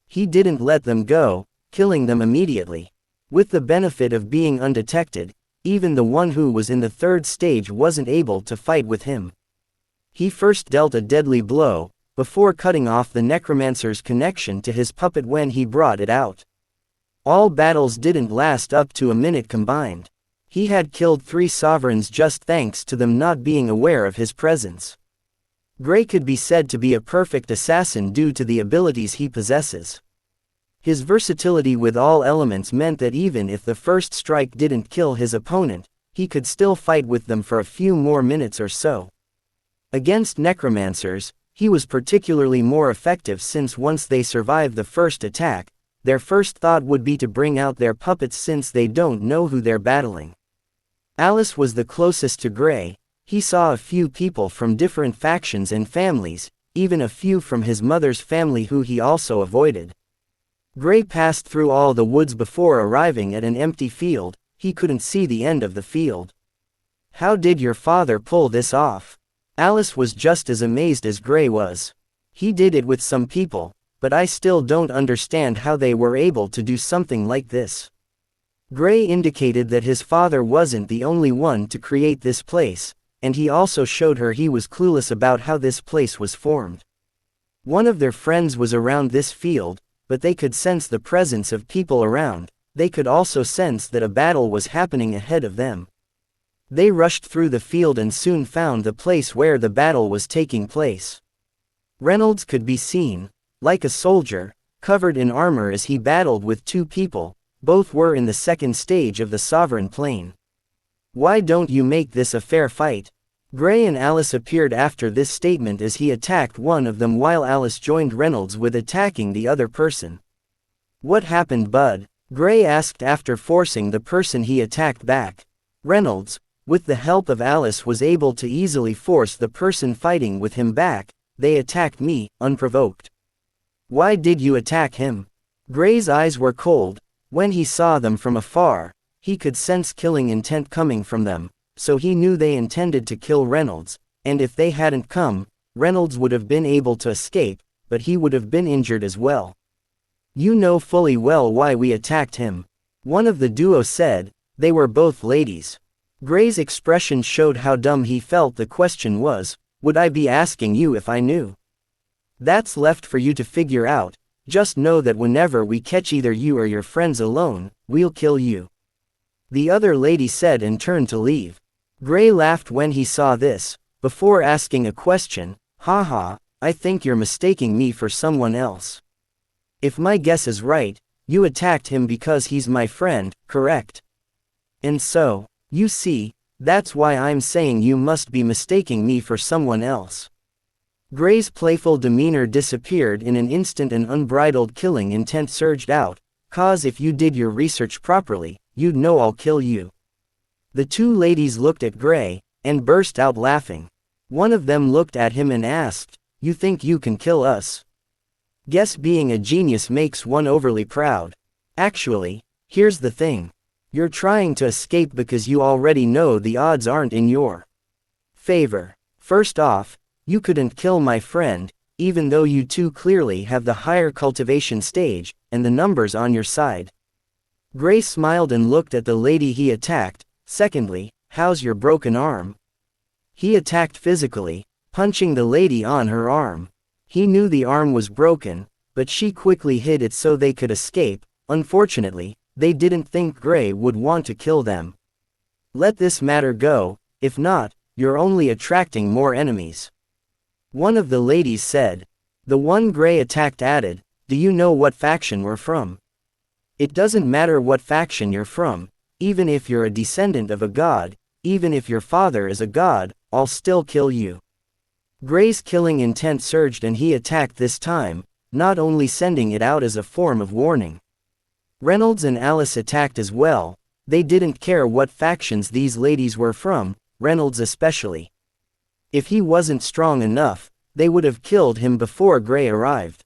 He didn't let them go, killing them immediately. With the benefit of being undetected, even the one who was in the third stage wasn't able to fight with him. He first dealt a deadly blow, before cutting off the necromancer's connection to his puppet when he brought it out. All battles didn't last up to a minute combined. He had killed 3 sovereigns just thanks to them not being aware of his presence. Gray could be said to be a perfect assassin due to the abilities he possesses. His versatility with all elements meant that even if the first strike didn't kill his opponent, he could still fight with them for a few more minutes or so. Against necromancers, he was particularly more effective since once they survive the first attack, their first thought would be to bring out their puppets since they don't know who they're battling. Alice was the closest to Gray. He saw a few people from different factions and families, even a few from his mother's family who he also avoided. Gray passed through all the woods before arriving at an empty field. He couldn't see the end of the field. "How did your father pull this off?" Alice was just as amazed as Gray was. "He did it with some people, but I still don't understand how they were able to do something like this." Gray indicated that his father wasn't the only one to create this place, and he also showed her he was clueless about how this place was formed. One of their friends was around this field, but they could sense the presence of people around. They could also sense that a battle was happening ahead of them. They rushed through the field and soon found the place where the battle was taking place. Reynolds could be seen, like a soldier, covered in armor as he battled with 2 people. Both were in the second stage of the Sovereign Plane. "Why don't you make this a fair fight?" Gray and Alice appeared after this statement as he attacked one of them while Alice joined Reynolds with attacking the other person. "What happened, bud?" Gray asked after forcing the person he attacked back. Reynolds, with the help of Alice, was able to easily force the person fighting with him back. "They attacked me, unprovoked." "Why did you attack him?" Gray's eyes were cold. When he saw them from afar, he could sense killing intent coming from them, so he knew they intended to kill Reynolds, and if they hadn't come, Reynolds would have been able to escape, but he would have been injured as well. "You know fully well why we attacked him," one of the duo said. They were both ladies. Gray's expression showed how dumb he felt the question was. "Would I be asking you if I knew?" "That's left for you to figure out. Just know that whenever we catch either you or your friends alone, we'll kill you," the other lady said and turned to leave. Gray laughed when he saw this, before asking a question. "Haha, I think you're mistaking me for someone else. If my guess is right, you attacked him because he's my friend, correct? And so, you see, that's why I'm saying you must be mistaking me for someone else." Gray's playful demeanor disappeared in an instant and unbridled killing intent surged out. "'Cause if you did your research properly, you'd know I'll kill you." The 2 ladies looked at Gray, and burst out laughing. One of them looked at him and asked, "You think you can kill us?" Guess being a genius makes one overly proud. Actually, here's the thing. You're trying to escape because you already know the odds aren't in your favor. First off, you couldn't kill my friend, even though you 2 clearly have the higher cultivation stage, and the numbers on your side. Gray smiled and looked at the lady he attacked. "Secondly, how's your broken arm?" He attacked physically, punching the lady on her arm. He knew the arm was broken, but she quickly hid it so they could escape. Unfortunately, they didn't think Gray would want to kill them. "Let this matter go, if not, you're only attracting more enemies," one of the ladies said. The one Gray attacked added, "Do you know what faction we're from? It doesn't matter what faction you're from, even if you're a descendant of a god, even if your father is a god, I'll still kill you." Gray's killing intent surged and he attacked this time, not only sending it out as a form of warning. Reynolds and Alice attacked as well. They didn't care what factions these ladies were from, Reynolds especially. If he wasn't strong enough, they would have killed him before Gray arrived.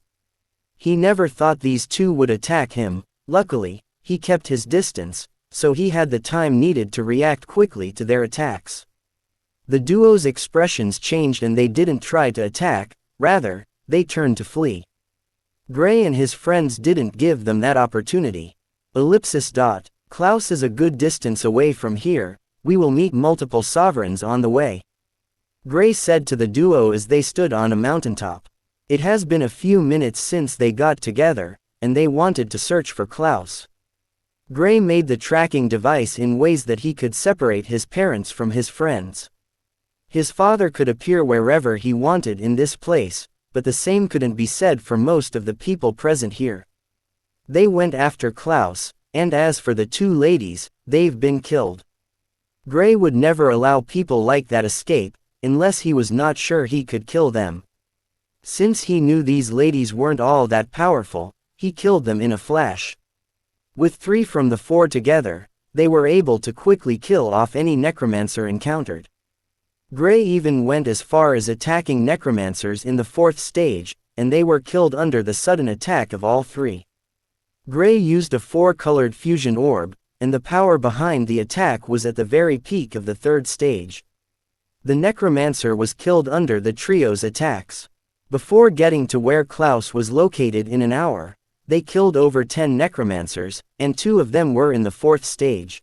He never thought these 2 would attack him. Luckily, he kept his distance, so he had the time needed to react quickly to their attacks. The duo's expressions changed and they didn't try to attack, rather, they turned to flee. Gray and his friends didn't give them that opportunity. Klouse is a good distance away from here, we will meet multiple sovereigns on the way. Gray said to the duo as they stood on a mountaintop. It has been a few minutes since they got together, and they wanted to search for Klouse. Gray made the tracking device in ways that he could separate his parents from his friends. His father could appear wherever he wanted in this place, but the same couldn't be said for most of the people present here. They went after Klouse, and as for the two ladies, they've been killed. Gray would never allow people like that escape, unless he was not sure he could kill them. Since he knew these ladies weren't all that powerful, he killed them in a flash. With 3 from the 4 together, they were able to quickly kill off any necromancer encountered. Gray even went as far as attacking necromancers in the 4th stage, and they were killed under the sudden attack of all 3. Gray used a 4-colored fusion orb, and the power behind the attack was at the very peak of the 3rd stage. The necromancer was killed under the trio's attacks. Before getting to where Klouse was located in an hour, they killed over 10 necromancers, and 2 of them were in the 4th stage.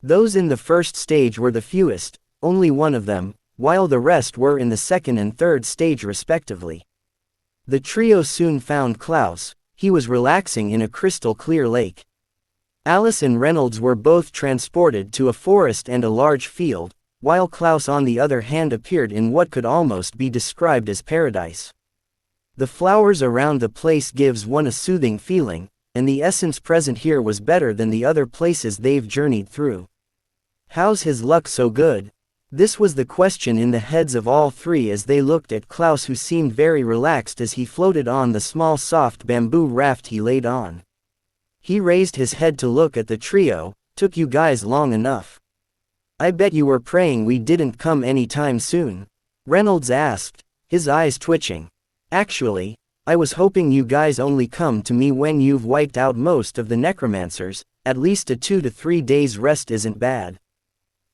Those in the 1st stage were the fewest, only 1 of them, while the rest were in the 2nd and 3rd stage respectively. The trio soon found Klouse. He was relaxing in a crystal-clear lake. Alice and Reynolds were both transported to a forest and a large field, while Klouse on the other hand appeared in what could almost be described as paradise. The flowers around the place gives one a soothing feeling, and the essence present here was better than the other places they've journeyed through. How's his luck so good? This was the question in the heads of all 3 as they looked at Klouse, who seemed very relaxed as he floated on the small soft bamboo raft he laid on. He raised his head to look at the trio. Took you guys long enough? I bet you were praying we didn't come anytime soon, Reynolds asked, his eyes twitching. Actually, I was hoping you guys only come to me when you've wiped out most of the necromancers. At least a 2 to 3 days rest isn't bad.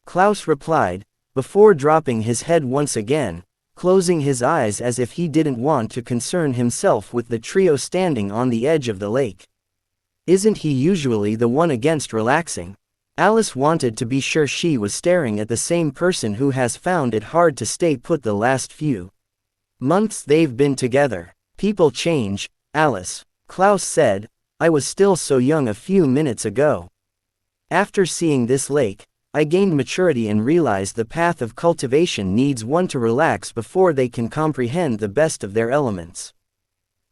Klouse replied, before dropping his head once again, closing his eyes as if he didn't want to concern himself with the trio standing on the edge of the lake. Isn't he usually the one against relaxing? Alice wanted to be sure she was staring at the same person who has found it hard to stay put the last few months they've been together. People change, Alice, Klouse said. I was still so young a few minutes ago. After seeing this lake, I gained maturity and realized the path of cultivation needs one to relax before they can comprehend the best of their elements.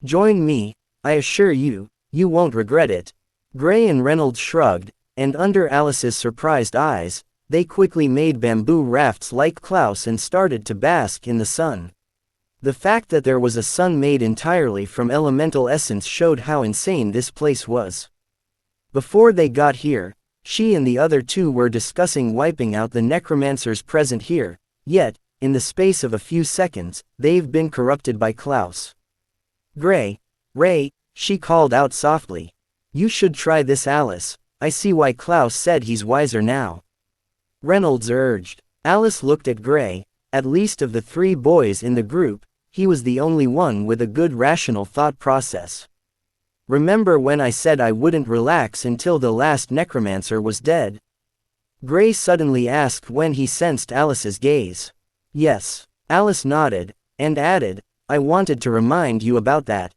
Join me, I assure you, you won't regret it. Gray and Reynolds shrugged, and under Alice's surprised eyes, they quickly made bamboo rafts like Klouse and started to bask in the sun. The fact that there was a sun made entirely from elemental essence showed how insane this place was. Before they got here, she and the other 2 were discussing wiping out the necromancers present here, yet, in the space of a few seconds, they've been corrupted by Klouse. Ray, she called out softly. You should try this, Alice. I see why Klouse said he's wiser now. Reynolds urged. Alice looked at Gray. At least of the 3 boys in the group, he was the only one with a good rational thought process. Remember when I said I wouldn't relax until the last necromancer was dead? Gray suddenly asked when he sensed Alice's gaze. Yes, Alice nodded, and added, I wanted to remind you about that.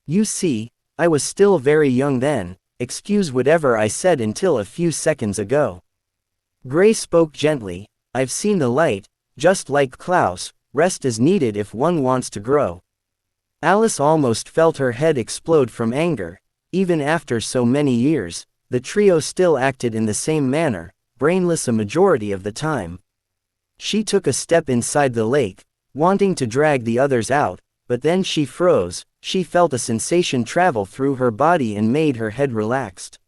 You see, I was still very young then. Excuse whatever I said until a few seconds ago. Gray spoke gently. I've seen the light, just like Klouse. Rest is needed if one wants to grow. Alice almost felt her head explode from anger. Even after so many years, the trio still acted in the same manner, brainless a majority of the time. She took a step inside the lake, wanting to drag the others out, but then she froze. She felt a sensation travel through her body and made her head relaxed.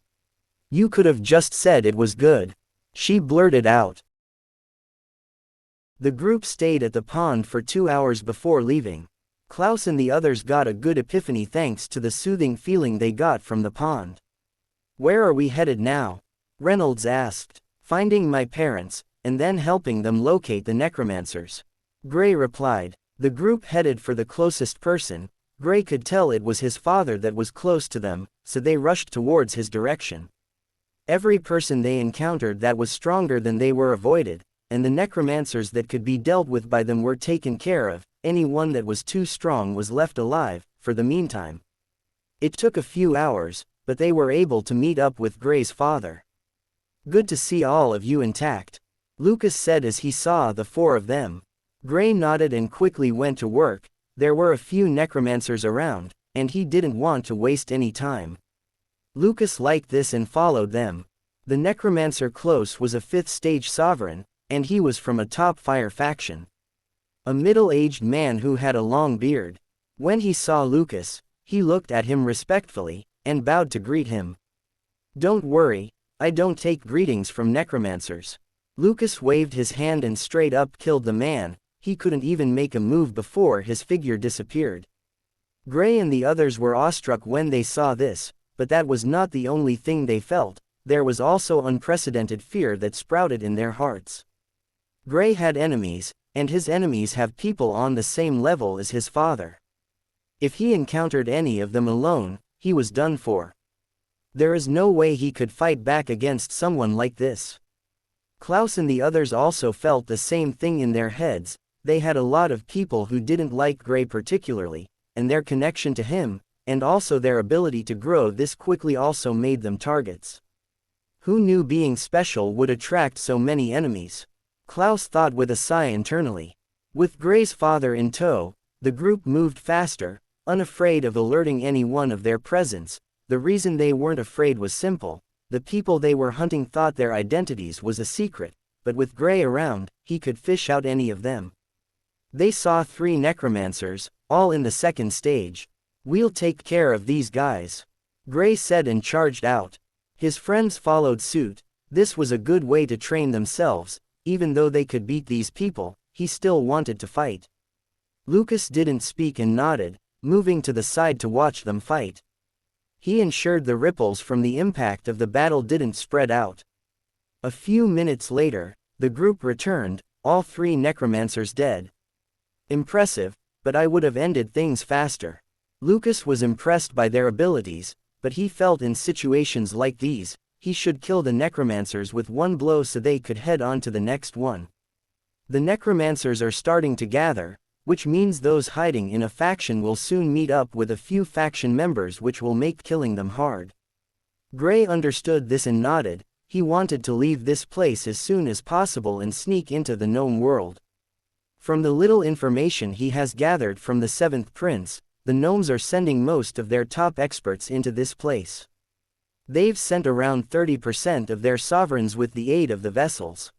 You could have just said it was good. She blurted out. The group stayed at the pond for 2 hours before leaving. Klouse and the others got a good epiphany thanks to the soothing feeling they got from the pond. Where are we headed now? Reynolds asked. Finding my parents, and then helping them locate the necromancers. Gray replied. The group headed for the closest person. Gray could tell it was his father that was close to them, so they rushed towards his direction. Every person they encountered that was stronger than they were avoided, and the necromancers that could be dealt with by them were taken care of. Anyone that was too strong was left alive, for the meantime. It took a few hours, but they were able to meet up with Gray's father. "Good to see all of you intact," Lucas said as he saw the four of them. Gray nodded and quickly went to work. There were a few necromancers around, and he didn't want to waste any time. Lucas liked this and followed them. The necromancer Klouse was a 5th stage sovereign, and he was from a top fire faction. A middle-aged man who had a long beard. When he saw Lucas, he looked at him respectfully, and bowed to greet him. "Don't worry, I don't take greetings from necromancers." Lucas waved his hand and straight up killed the man. He couldn't even make a move before his figure disappeared. Gray and the others were awestruck when they saw this, but that was not the only thing they felt. There was also unprecedented fear that sprouted in their hearts. Gray had enemies, and his enemies have people on the same level as his father. If he encountered any of them alone, he was done for. There is no way he could fight back against someone like this. Klouse and the others also felt the same thing in their heads. They had a lot of people who didn't like Gray particularly, and their connection to him, and also their ability to grow this quickly also made them targets. Who knew being special would attract so many enemies? Klouse thought with a sigh internally. With Gray's father in tow, the group moved faster, unafraid of alerting anyone of their presence. The reason they weren't afraid was simple. The people they were hunting thought their identities was a secret, but with Gray around, he could fish out any of them. They saw 3 necromancers, all in the 2nd stage. "We'll take care of these guys," Gray said and charged out. His friends followed suit. This was a good way to train themselves. Even though they could beat these people, he still wanted to fight. Lucas didn't speak and nodded, moving to the side to watch them fight. He ensured the ripples from the impact of the battle didn't spread out. A few minutes later, the group returned, all 3 necromancers dead. Impressive, but I would have ended things faster. Lucas was impressed by their abilities, but he felt in situations like these, he should kill the necromancers with one blow so they could head on to the next one. The necromancers are starting to gather, which means those hiding in a faction will soon meet up with a few faction members, which will make killing them hard. Gray understood this and nodded. He wanted to leave this place as soon as possible and sneak into the gnome world. From the little information he has gathered from the 7th prince, the gnomes are sending most of their top experts into this place. They've sent around 30% of their sovereigns with the aid of the vessels.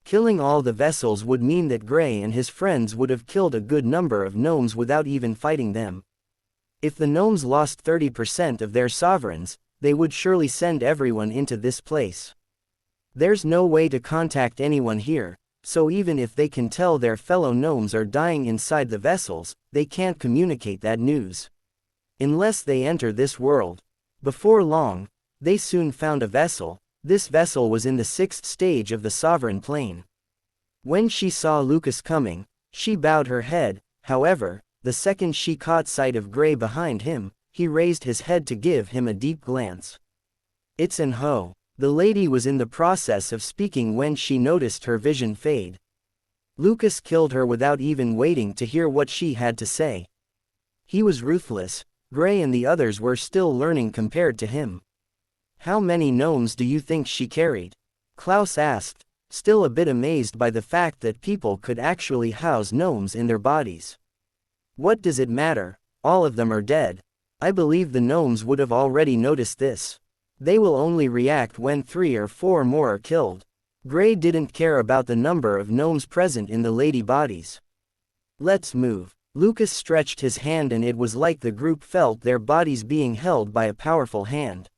Killing all the vessels would mean that Gray and his friends would have killed a good number of gnomes without even fighting them. If the gnomes lost 30% of their sovereigns, they would surely send everyone into this place. There's no way to contact anyone here, so even if they can tell their fellow gnomes are dying inside the vessels, they can't communicate that news. Unless they enter this world. Before long, they soon found a vessel. This vessel was in the 6th stage of the sovereign plane. When she saw Lucas coming, she bowed her head. However, the second she caught sight of Gray behind him, he raised his head to give him a deep glance. "It's an Ho." The lady was in the process of speaking when she noticed her vision fade. Lucas killed her without even waiting to hear what she had to say. He was ruthless. Gray and the others were still learning compared to him. "How many gnomes do you think she carried?" Klouse asked, still a bit amazed by the fact that people could actually house gnomes in their bodies. "What does it matter? All of them are dead. I believe the gnomes would have already noticed this. They will only react when 3 or 4 more are killed." Gray didn't care about the number of gnomes present in the lady bodies. "Let's move." Lucas stretched his hand and it was like the group felt their bodies being held by a powerful hand.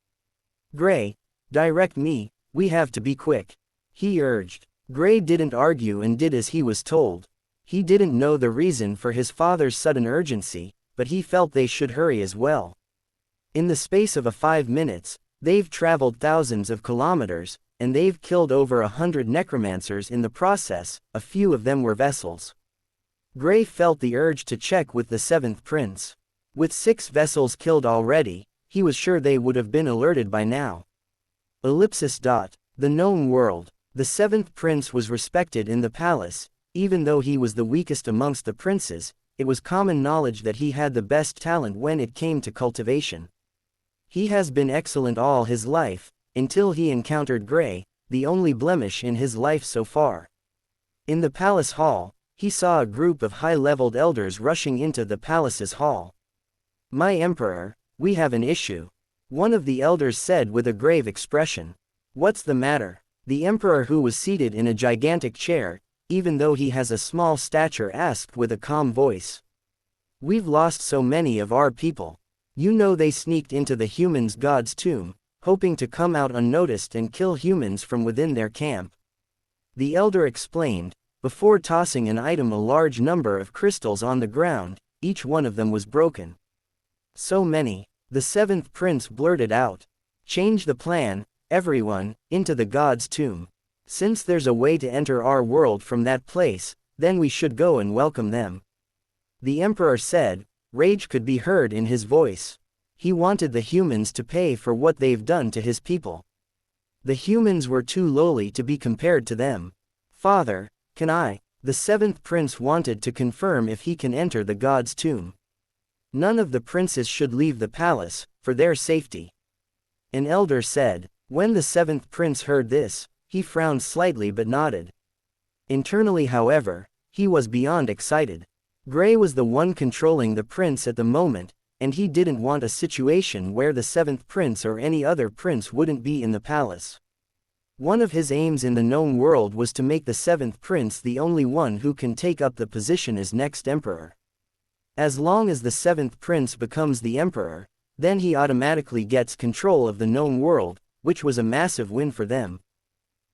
"Gray, direct me, we have to be quick," he urged. Gray didn't argue and did as he was told. He didn't know the reason for his father's sudden urgency, but he felt they should hurry as well. In the space of 5 minutes, they've traveled thousands of kilometers, and they've killed over 100 necromancers in the process. A few of them were vessels. Gray felt the urge to check with the 7th prince. With 6 vessels killed already, he was sure they would have been alerted by now. The Gnome world. The seventh prince was respected in the palace. Even though he was the weakest amongst the princes, it was common knowledge that he had the best talent when it came to cultivation. He has been excellent all his life, until he encountered Grey, the only blemish in his life so far. In the palace hall, he saw a group of high-leveled elders rushing into the palace's hall. "My emperor, we have an issue," one of the elders said with a grave expression. "What's the matter?" The emperor, who was seated in a gigantic chair, even though he has a small stature, asked with a calm voice. "We've lost so many of our people. You know, they sneaked into the humans' god's tomb, hoping to come out unnoticed and kill humans from within their camp." The elder explained, before tossing an item, a large number of crystals on the ground. Each one of them was broken. "So many," the seventh prince blurted out. "Change the plan, everyone, into the god's tomb. Since there's a way to enter our world from that place, then we should go and welcome them." The emperor said. Rage could be heard in his voice. He wanted the humans to pay for what they've done to his people. The humans were too lowly to be compared to them. "Father, can I?" The seventh prince wanted to confirm if he can enter the god's tomb. "None of the princes should leave the palace, for their safety," an elder said. When the seventh prince heard this, he frowned slightly but nodded. Internally, however, he was beyond excited. Grey was the one controlling the prince at the moment, and he didn't want a situation where the seventh prince or any other prince wouldn't be in the palace. One of his aims in the Gnome world was to make the seventh prince the only one who can take up the position as next emperor. As long as the seventh prince becomes the emperor, then he automatically gets control of the Gnome world, which was a massive win for them.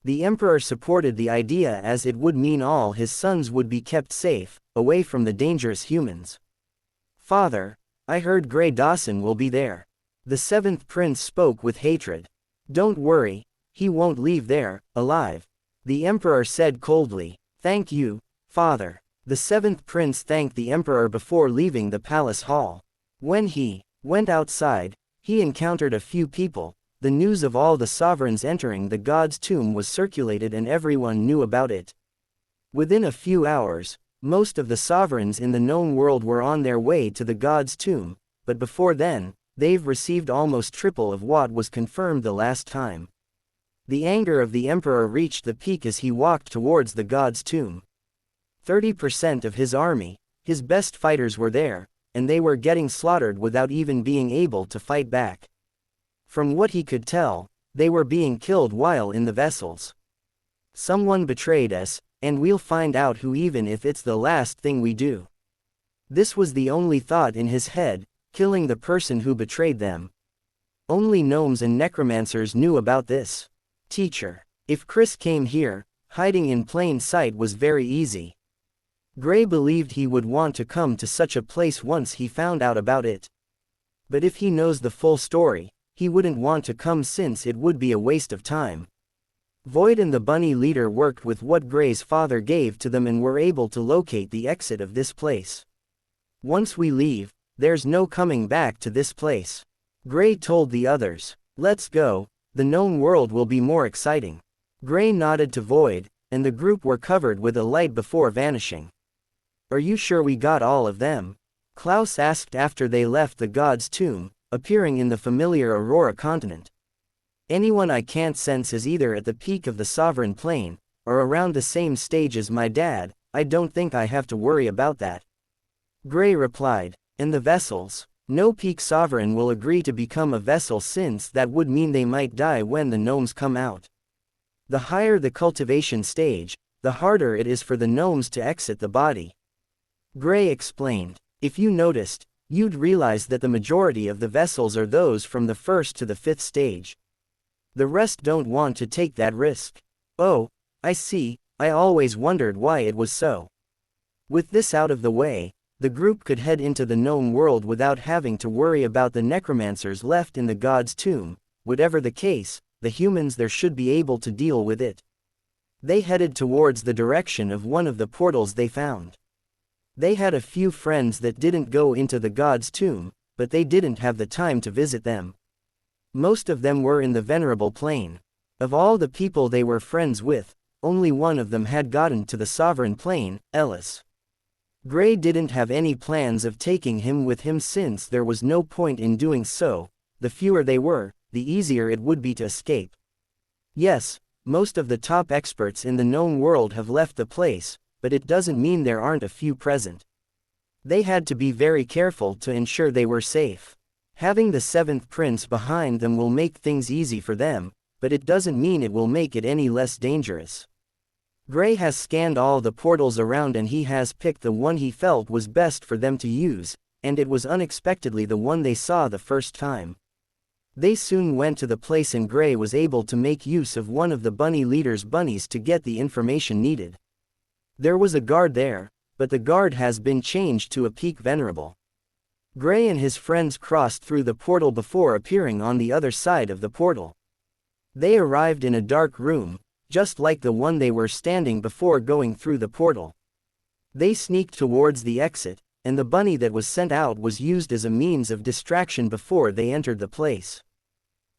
The emperor supported the idea as it would mean all his sons would be kept safe, away from the dangerous humans. "Father, I heard Grey Dawson will be there." The seventh prince spoke with hatred. "Don't worry, he won't leave there, alive," the emperor said coldly. "Thank you, father." The seventh prince thanked the emperor before leaving the palace hall. When he went outside, he encountered a few people. The news of all the sovereigns entering the god's tomb was circulated and everyone knew about it. Within a few hours, most of the sovereigns in the Gnome world were on their way to the god's tomb, but before then, they've received almost triple of what was confirmed the last time. The anger of the emperor reached the peak as he walked towards the god's tomb. 30% of his army, his best fighters, were there, and they were getting slaughtered without even being able to fight back. From what he could tell, they were being killed while in the vessels. "Someone betrayed us, and we'll find out who, even if it's the last thing we do." This was the only thought in his head, killing the person who betrayed them. Only gnomes and necromancers knew about this. "Teacher, if Chris came here, hiding in plain sight was very easy." Grey believed he would want to come to such a place once he found out about it. But if he knows the full story, he wouldn't want to come since it would be a waste of time. Void and the bunny leader worked with what Grey's father gave to them and were able to locate the exit of this place. "Once we leave, there's no coming back to this place," Grey told the others. "Let's go, the Gnome world will be more exciting." Grey nodded to Void, and the group were covered with a light before vanishing. "Are you sure we got all of them?" Klouse asked after they left the god's tomb, appearing in the familiar Aurora continent. "Anyone I can't sense is either at the peak of the sovereign plane, or around the same stage as my dad. I don't think I have to worry about that," Grey replied. "And the vessels? No peak sovereign will agree to become a vessel, since that would mean they might die when the gnomes come out. The higher the cultivation stage, the harder it is for the gnomes to exit the body," Grey explained. "If you noticed, you'd realize that the majority of the vessels are those from the first to the fifth stage. The rest don't want to take that risk." "Oh, I see, I always wondered why it was so." With this out of the way, the group could head into the Gnome world without having to worry about the necromancers left in the god's tomb. Whatever the case, the humans there should be able to deal with it. They headed towards the direction of one of the portals they found. They had a few friends that didn't go into the god's tomb, but they didn't have the time to visit them. Most of them were in the Venerable Plane. Of all the people they were friends with, only one of them had gotten to the Sovereign Plane, Ellis. Gray didn't have any plans of taking him with him since there was no point in doing so. The fewer they were, the easier it would be to escape. Yes, most of the top experts in the Gnome world have left the place, but it doesn't mean there aren't a few present. They had to be very careful to ensure they were safe. Having the 7th Prince behind them will make things easy for them, but it doesn't mean it will make it any less dangerous. Gray has scanned all the portals around and he has picked the one he felt was best for them to use, and it was unexpectedly the one they saw the first time. They soon went to the place and Gray was able to make use of one of the bunny leader's bunnies to get the information needed. There was a guard there, but the guard has been changed to a peak venerable. Gray and his friends crossed through the portal before appearing on the other side of the portal. They arrived in a dark room, just like the one they were standing before going through the portal. They sneaked towards the exit, and the bunny that was sent out was used as a means of distraction before they entered the place.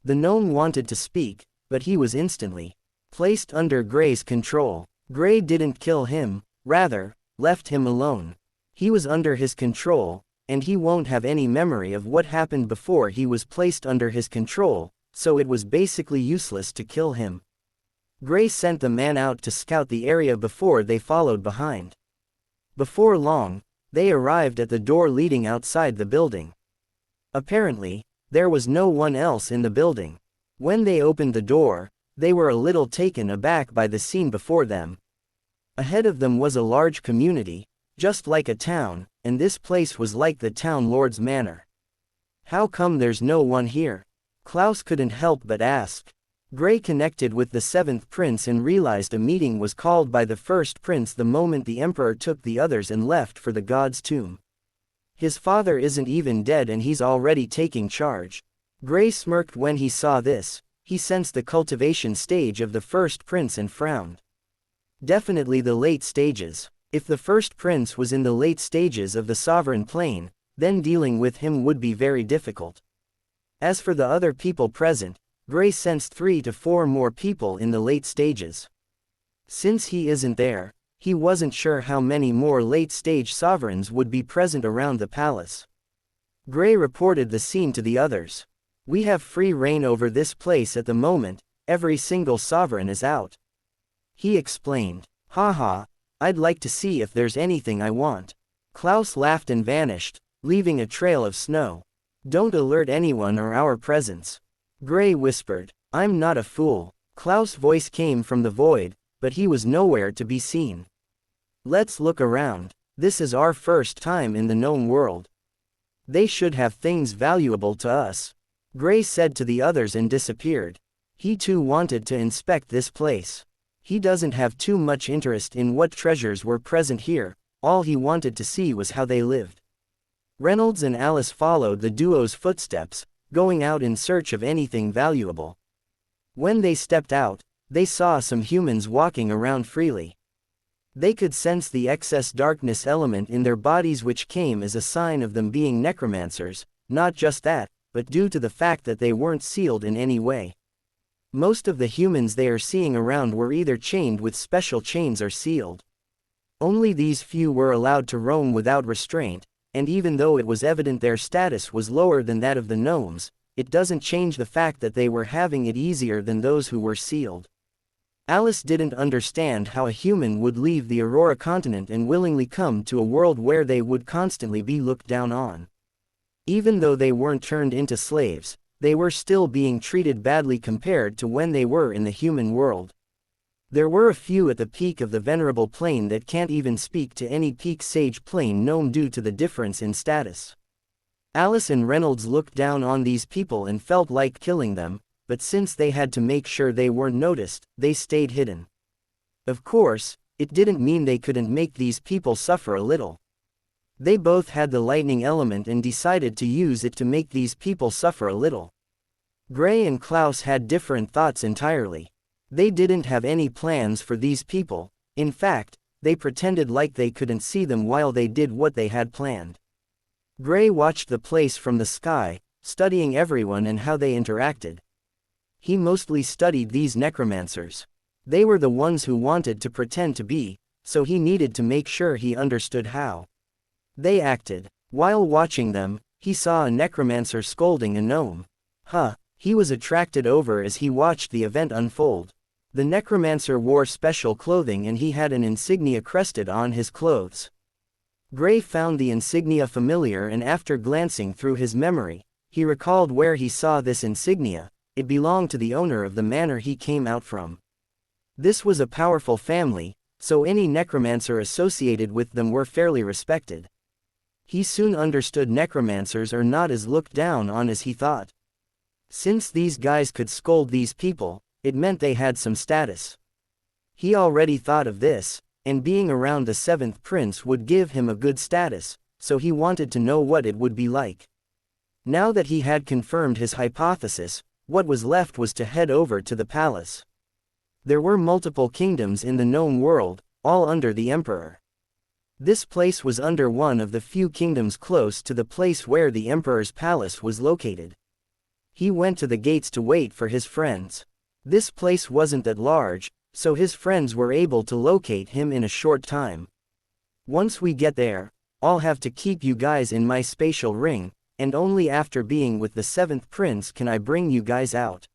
The gnome wanted to speak, but he was instantly placed under Gray's control. Gray didn't kill him, rather, left him alone. He was under his control, and he won't have any memory of what happened before he was placed under his control, so it was basically useless to kill him. Gray sent the man out to scout the area before they followed behind. Before long, they arrived at the door leading outside the building. Apparently, there was no one else in the building. When they opened the door, they were a little taken aback by the scene before them. Ahead of them was a large community, just like a town, and this place was like the town lord's manor. How come there's no one here? Klouse couldn't help but ask. Gray connected with the 7th Prince and realized a meeting was called by the 1st Prince the moment the Emperor took the others and left for the god's tomb. His father isn't even dead and he's already taking charge. Gray smirked when he saw this. He sensed the cultivation stage of the 1st Prince and frowned. Definitely the late stages. If the 1st Prince was in the late stages of the Sovereign Plane, then dealing with him would be very difficult. As for the other people present, Gray sensed 3 to 4 more people in the late stages. Since he isn't there, he wasn't sure how many more late-stage sovereigns would be present around the palace. Gray reported the scene to the others. We have free reign over this place at the moment, every single sovereign is out. He explained. Haha, I'd like to see if there's anything I want. Klouse laughed and vanished, leaving a trail of snow. Don't alert anyone or our presence. Gray whispered. I'm not a fool. Klause's voice came from the void, but he was nowhere to be seen. Let's look around. This is our first time in the Gnome world. They should have things valuable to us. Gray said to the others and disappeared. He too wanted to inspect this place. He doesn't have too much interest in what treasures were present here, all he wanted to see was how they lived. Reynolds and Alice followed the duo's footsteps, going out in search of anything valuable. When they stepped out, they saw some humans walking around freely. They could sense the excess darkness element in their bodies, which came as a sign of them being necromancers. Not just that, but due to the fact that they weren't sealed in any way. Most of the humans they are seeing around were either chained with special chains or sealed. Only these few were allowed to roam without restraint, and even though it was evident their status was lower than that of the gnomes, it doesn't change the fact that they were having it easier than those who were sealed. Alice didn't understand how a human would leave the Aurora continent and willingly come to a world where they would constantly be looked down on. Even though they weren't turned into slaves, they were still being treated badly compared to when they were in the human world. There were a few at the peak of the Venerable Plane that can't even speak to any peak Sage Plane gnome due to the difference in status. Alice and Reynolds looked down on these people and felt like killing them, but since they had to make sure they weren't noticed, they stayed hidden. Of course, it didn't mean they couldn't make these people suffer a little. They both had the lightning element and decided to use it to make these people suffer a little. Gray and Klouse had different thoughts entirely. They didn't have any plans for these people. In fact, they pretended like they couldn't see them while they did what they had planned. Gray watched the place from the sky, studying everyone and how they interacted. He mostly studied these necromancers. They were the ones who wanted to pretend to be, so he needed to make sure he understood how they acted. While watching them, he saw a necromancer scolding a gnome. He was attracted over as he watched the event unfold. The necromancer wore special clothing and he had an insignia crested on his clothes. Gray found the insignia familiar, and after glancing through his memory, he recalled where he saw this insignia. It belonged to the owner of the manor he came out from. This was a powerful family, so any necromancer associated with them were fairly respected. He soon understood necromancers are not as looked down on as he thought. Since these guys could scold these people, it meant they had some status. He already thought of this, and being around the 7th prince would give him a good status, so he wanted to know what it would be like. Now that he had confirmed his hypothesis, what was left was to head over to the palace. There were multiple kingdoms in the gnome world, all under the emperor. This place was under one of the few kingdoms close to the place where the emperor's palace was located. He went to the gates to wait for his friends. This place wasn't that large, so his friends were able to locate him in a short time. Once we get there, I'll have to keep you guys in my spatial ring, and only after being with the 7th prince can I bring you guys out.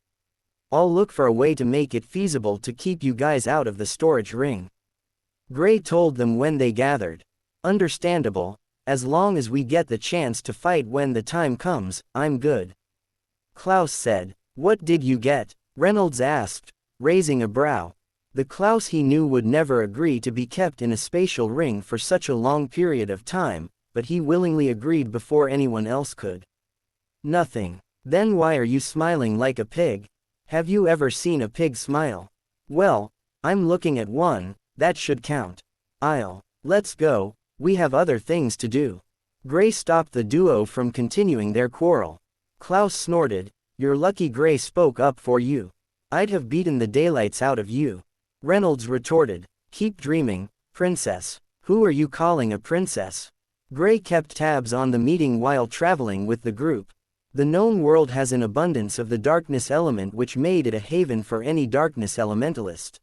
I'll look for a way to make it feasible to keep you guys out of the storage ring. Gray told them when they gathered. Understandable, as long as we get the chance to fight when the time comes, I'm good. Klouse said. What did you get? Reynolds asked, raising a brow. The Klouse he knew would never agree to be kept in a spatial ring for such a long period of time, but he willingly agreed before anyone else could. Nothing. Then why are you smiling like a pig? Have you ever seen a pig smile? Well, I'm looking at one, that should count. Let's go, we have other things to do. Gray stopped the duo from continuing their quarrel. Klouse snorted, you're lucky Gray spoke up for you. I'd have beaten the daylights out of you. Reynolds retorted, keep dreaming, princess. Who are you calling a princess? Gray kept tabs on the meeting while traveling with the group. The gnome world has an abundance of the darkness element, which made it a haven for any darkness elementalist.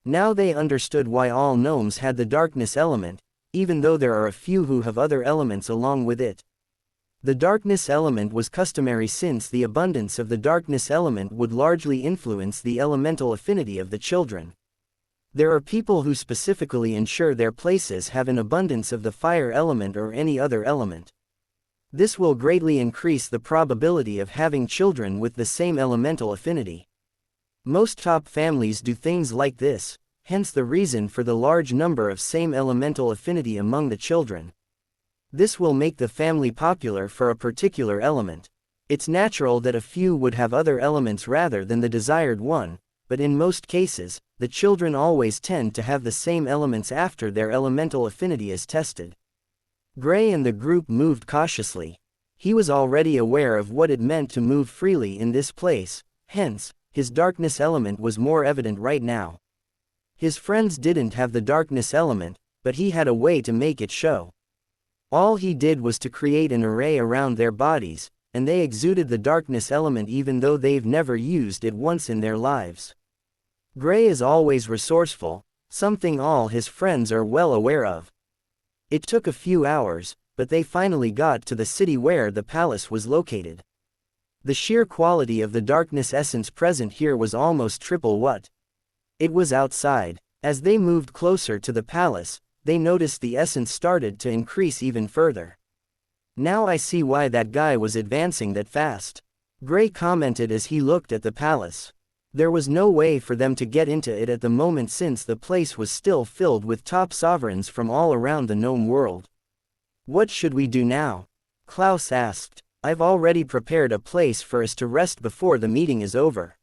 Now they understood why all gnomes had the darkness element, even though there are a few who have other elements along with it. The darkness element was customary since the abundance of the darkness element would largely influence the elemental affinity of the children. There are people who specifically ensure their places have an abundance of the fire element or any other element. This will greatly increase the probability of having children with the same elemental affinity. Most top families do things like this, hence the reason for the large number of same elemental affinity among the children. This will make the family popular for a particular element. It's natural that a few would have other elements rather than the desired one, but in most cases, the children always tend to have the same elements after their elemental affinity is tested. Gray and the group moved cautiously. He was already aware of what it meant to move freely in this place, hence, his darkness element was more evident right now. His friends didn't have the darkness element, but he had a way to make it show. All he did was to create an array around their bodies, and they exuded the darkness element even though they've never used it once in their lives. Gray is always resourceful, something all his friends are well aware of. It took a few hours, but they finally got to the city where the palace was located. The sheer quality of the darkness essence present here was almost triple what it was outside. As they moved closer to the palace, they noticed the essence started to increase even further. Now I see why that guy was advancing that fast. Gray commented as he looked at the palace. There was no way for them to get into it at the moment since the place was still filled with top sovereigns from all around the gnome world. What should we do now? Klouse asked. I've already prepared a place for us to rest before the meeting is over.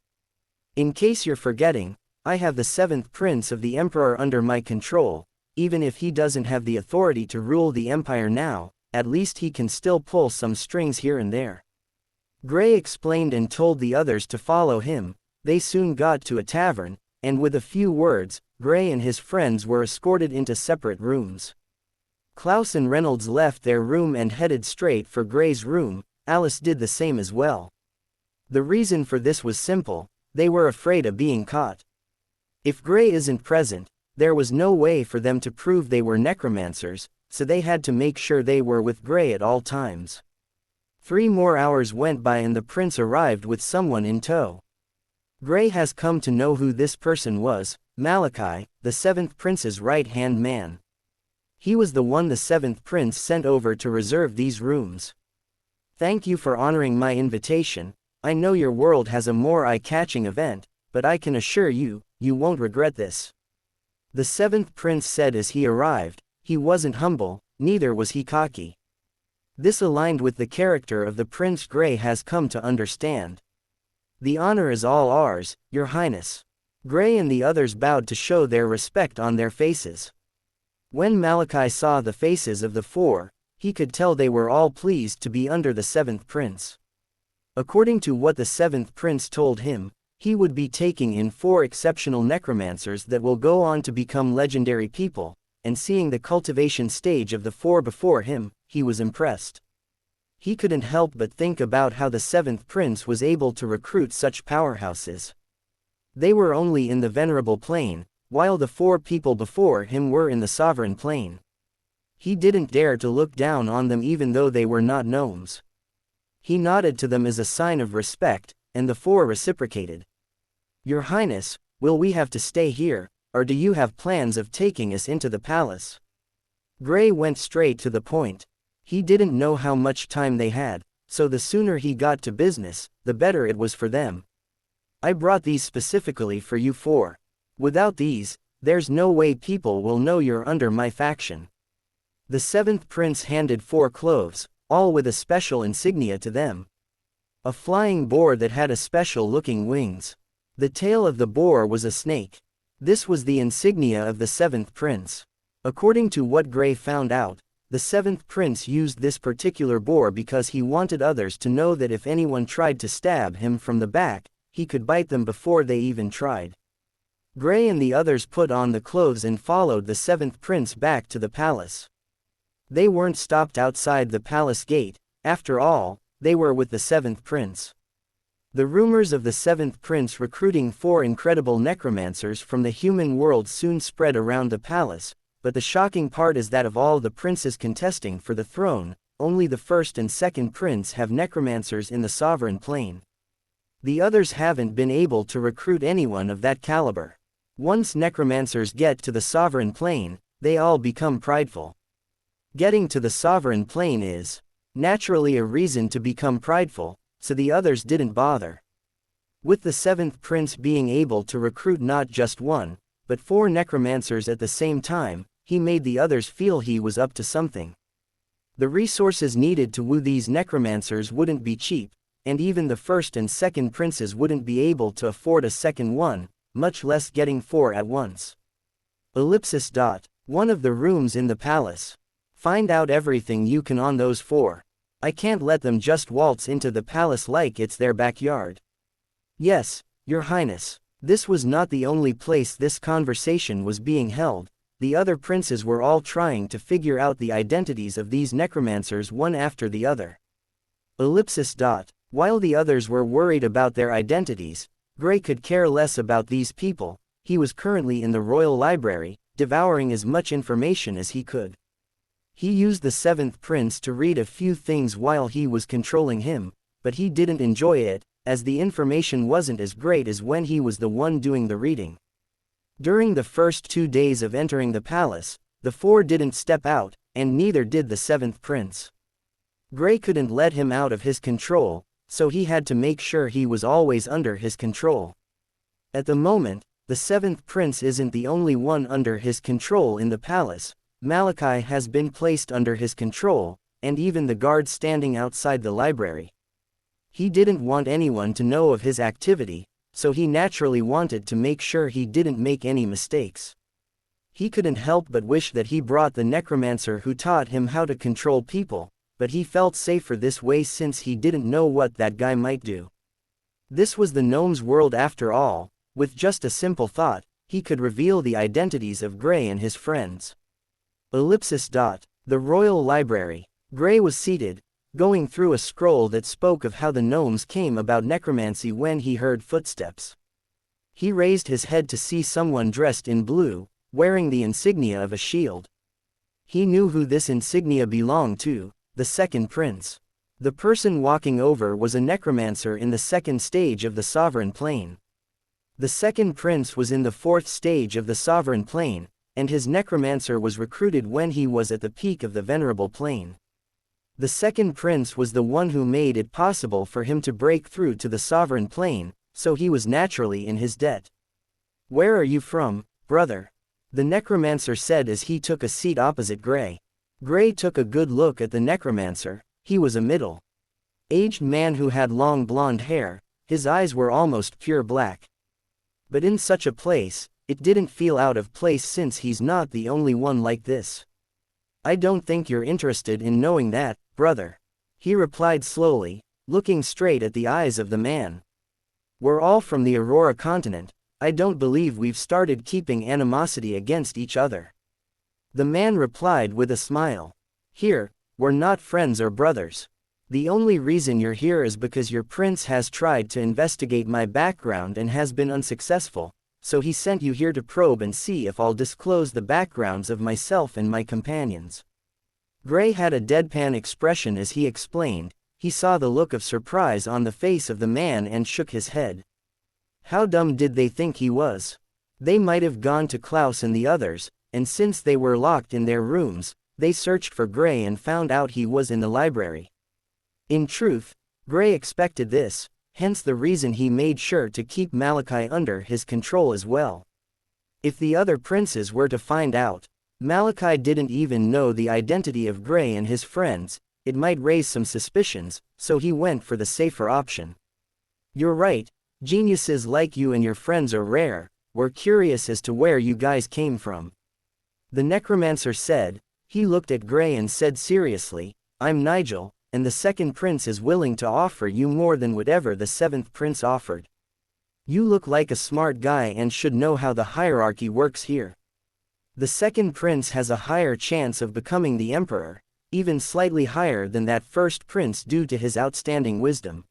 In case you're forgetting, I have the 7th prince of the emperor under my control. Even if he doesn't have the authority to rule the empire now, at least he can still pull some strings here and there. Gray explained and told the others to follow him. They soon got to a tavern, and with a few words, Gray and his friends were escorted into separate rooms. Klouse and Reynolds left their room and headed straight for Gray's room, Alice did the same as well. The reason for this was simple: they were afraid of being caught. If Gray isn't present, there was no way for them to prove they were necromancers, so they had to make sure they were with Gray at all times. 3 more hours went by and the prince arrived with someone in tow. Gray has come to know who this person was: Malachi, the 7th prince's right-hand man. He was the one the 7th prince sent over to reserve these rooms. "Thank you for honoring my invitation. I know your world has a more eye-catching event, but I can assure you, you won't regret this," the 7th prince said as he arrived. He wasn't humble, neither was he cocky. This aligned with the character of the prince Gray has come to understand. "The honor is all ours, Your Highness." Gray and the others bowed to show their respect on their faces. When Malachi saw the faces of the 4, he could tell they were all pleased to be under the 7th prince. According to what the 7th prince told him, he would be taking in 4 exceptional necromancers that will go on to become legendary people, and seeing the cultivation stage of the 4 before him, he was impressed. He couldn't help but think about how the 7th prince was able to recruit such powerhouses. They were only in the venerable plane, while the 4 people before him were in the sovereign plane. He didn't dare to look down on them even though they were not gnomes. He nodded to them as a sign of respect, and the 4 reciprocated. "Your Highness, will we have to stay here, or do you have plans of taking us into the palace?" Gray went straight to the point. He didn't know how much time they had, so the sooner he got to business, the better it was for them. "I brought these specifically for you 4. Without these, there's no way people will know you're under my faction." The 7th prince handed 4 cloves, all with a special insignia to them. A flying boar that had a special-looking wings. The tail of the boar was a snake. This was the insignia of the 7th prince. According to what Gray found out, the 7th prince used this particular boar because he wanted others to know that if anyone tried to stab him from the back, he could bite them before they even tried. Gray and the others put on the clothes and followed the 7th prince back to the palace. They weren't stopped outside the palace gate. After all, they were with the 7th prince. The rumors of the 7th prince recruiting 4 incredible necromancers from the human world soon spread around the palace, but the shocking part is that of all the princes contesting for the throne, only the 1st and 2nd prince have necromancers in the sovereign plane. The others haven't been able to recruit anyone of that caliber. Once necromancers get to the sovereign plane, they all become prideful. Getting to the sovereign plane is, naturally, a reason to become prideful, so the others didn't bother. With the 7th prince being able to recruit not just 1, but 4 necromancers at the same time, he made the others feel he was up to something. The resources needed to woo these necromancers wouldn't be cheap, and even the 1st and 2nd princes wouldn't be able to afford a second one, much less getting 4 at once. One of the rooms in the palace. "Find out everything you can on those 4. I can't let them just waltz into the palace like it's their backyard." "Yes, Your Highness." This was not the only place this conversation was being held. The other princes were all trying to figure out the identities of these necromancers one after the other. While the others were worried about their identities, Gray could care less about these people. He was currently in the royal library, devouring as much information as he could. He used the 7th prince to read a few things while he was controlling him, but he didn't enjoy it, as the information wasn't as great as when he was the one doing the reading. During the first 2 days of entering the palace, the 4 didn't step out, and neither did the 7th prince. Gray couldn't let him out of his control, so he had to make sure he was always under his control. At the moment, the 7th prince isn't the only one under his control in the palace. Malachi has been placed under his control, and even the guards standing outside the library. He didn't want anyone to know of his activity, so he naturally wanted to make sure he didn't make any mistakes. He couldn't help but wish that he brought the necromancer who taught him how to control people, but he felt safer this way since he didn't know what that guy might do. This was the gnome's world after all. With just a simple thought, he could reveal the identities of Gray and his friends. The royal library. Gray was seated, going through a scroll that spoke of how the gnomes came about necromancy when he heard footsteps. He raised his head to see someone dressed in blue, wearing the insignia of a shield. He knew who this insignia belonged to, the second prince. The person walking over was a necromancer in the second stage of the sovereign plane. The second prince was in the fourth stage of the sovereign plane, and his necromancer was recruited when he was at the peak of the venerable plane. The second prince was the one who made it possible for him to break through to the sovereign plane, so he was naturally in his debt. "Where are you from, brother?" the necromancer said as he took a seat opposite Gray. Gray took a good look at the necromancer. He was a middle-aged man who had long blonde hair, his eyes were almost pure black. But in such a place, it didn't feel out of place since he's not the only one like this. "I don't think you're interested in knowing that, brother," he replied slowly, looking straight at the eyes of the man. "We're all from the Aurora continent. I don't believe we've started keeping animosity against each other." The man replied with a smile. "Here, we're not friends or brothers. The only reason you're here is because your prince has tried to investigate my background and has been unsuccessful, so he sent you here to probe and see if I'll disclose the backgrounds of myself and my companions." Gray had a deadpan expression as he explained. He saw the look of surprise on the face of the man and shook his head. How dumb did they think he was? They might have gone to Klouse and the others, and since they were locked in their rooms, they searched for Gray and found out he was in the library. In truth, Gray expected this, hence the reason he made sure to keep Malachi under his control as well. If the other princes were to find out, Malachi didn't even know the identity of Gray and his friends, it might raise some suspicions, so he went for the safer option. "You're right, geniuses like you and your friends are rare, we're curious as to where you guys came from," the necromancer said. He looked at Gray and said seriously, "I'm Nigel, and the second prince is willing to offer you more than whatever the seventh prince offered. You look like a smart guy and should know how the hierarchy works here. The second prince has a higher chance of becoming the emperor, even slightly higher than that first prince due to his outstanding wisdom."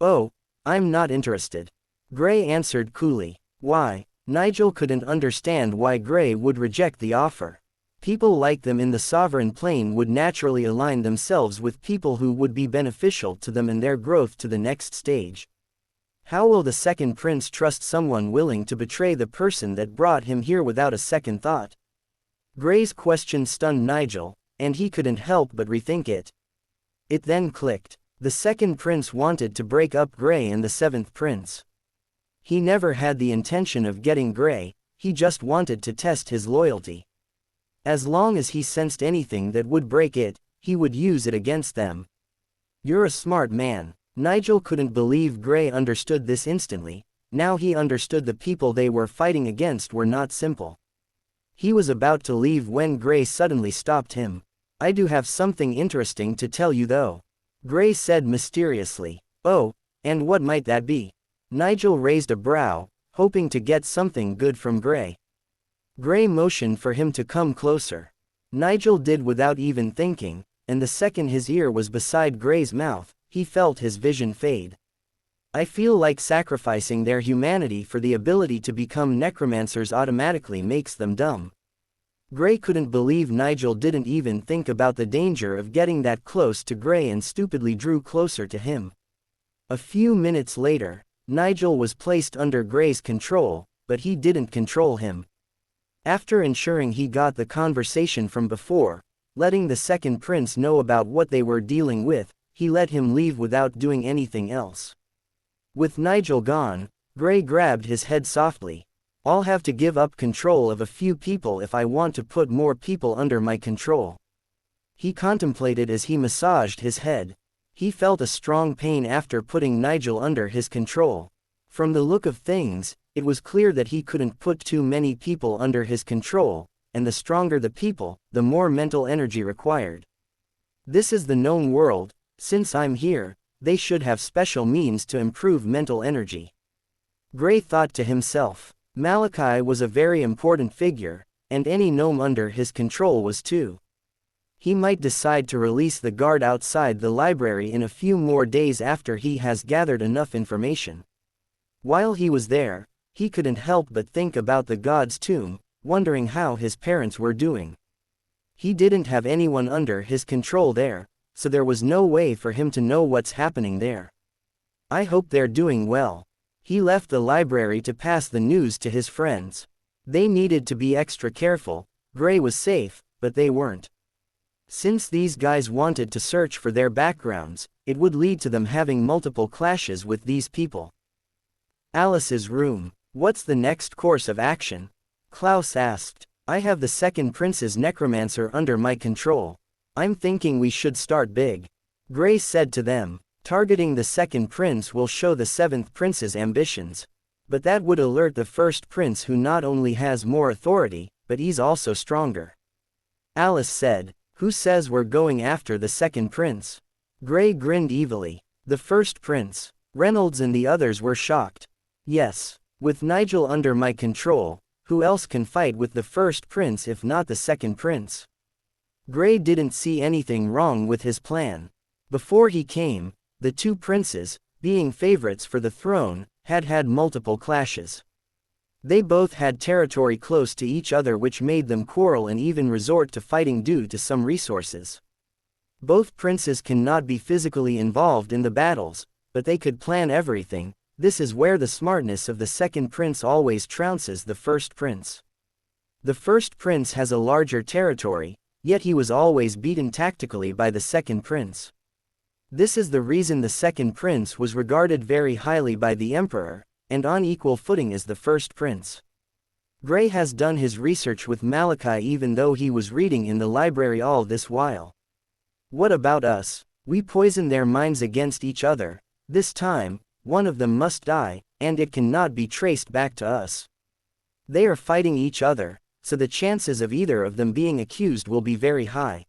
"Oh, I'm not interested," Gray answered coolly. Why? Nigel couldn't understand why Gray would reject the offer. People like them in the sovereign plane would naturally align themselves with people who would be beneficial to them and their growth to the next stage. How will the second prince trust someone willing to betray the person that brought him here without a second thought? Gray's question stunned Nigel, and he couldn't help but rethink it. It then clicked. The second prince wanted to break up Gray and the seventh prince. He never had the intention of getting Gray, he just wanted to test his loyalty. As long as he sensed anything that would break it, he would use it against them. "You're a smart man." Nigel couldn't believe Gray understood this instantly. Now he understood the people they were fighting against were not simple. He was about to leave when Gray suddenly stopped him. "I do have something interesting to tell you though," Gray said mysteriously. "Oh, and what might that be?" Nigel raised a brow, hoping to get something good from Gray. Gray motioned for him to come closer. Nigel did without even thinking, and the second his ear was beside Gray's mouth, he felt his vision fade. "I feel like sacrificing their humanity for the ability to become necromancers automatically makes them dumb." Gray couldn't believe Nigel didn't even think about the danger of getting that close to Gray and stupidly drew closer to him. A few minutes later, Nigel was placed under Gray's control, but he didn't control him. After ensuring he got the conversation from before, letting the second prince know about what they were dealing with, he let him leave without doing anything else. With Nigel gone, Gray grabbed his head softly. "I'll have to give up control of a few people if I want to put more people under my control." He contemplated as he massaged his head. He felt a strong pain after putting Nigel under his control. From the look of things, it was clear that he couldn't put too many people under his control, and the stronger the people, the more mental energy required. This is the known world. Since I'm here, they should have special means to improve mental energy. Gray thought to himself. Malachi was a very important figure, and any gnome under his control was too. He might decide to release the guard outside the library in a few more days after he has gathered enough information. While he was there, he couldn't help but think about the god's tomb, wondering how his parents were doing. He didn't have anyone under his control there, so there was no way for him to know what's happening there. I hope they're doing well. He left the library to pass the news to his friends. They needed to be extra careful. Gray was safe, but they weren't. Since these guys wanted to search for their backgrounds, it would lead to them having multiple clashes with these people. Alice's room. What's the next course of action? Klouse asked. I have the second prince's necromancer under my control. I'm thinking we should start big. Gray said to them. Targeting the second prince will show the seventh prince's ambitions. But that would alert the first prince, who not only has more authority, but he's also stronger. Alice said. Who says we're going after the second prince? Gray grinned evilly. The first prince. Reynolds and the others were shocked. Yes. With Nigel under my control, who else can fight with the first prince if not the second prince? Gray didn't see anything wrong with his plan. Before he came, the two princes, being favorites for the throne, had multiple clashes. They both had territory close to each other, which made them quarrel and even resort to fighting due to some resources. Both princes cannot be physically involved in the battles, but they could plan everything. This is where the smartness of the second prince always trounces the first prince. The first prince has a larger territory, yet he was always beaten tactically by the second prince. This is the reason the second prince was regarded very highly by the emperor, and on equal footing as the first prince. Gray has done his research with Malachi even though he was reading in the library all this while. What about us? We poison their minds against each other. This time, one of them must die, and it cannot be traced back to us. They are fighting each other, so the chances of either of them being accused will be very high.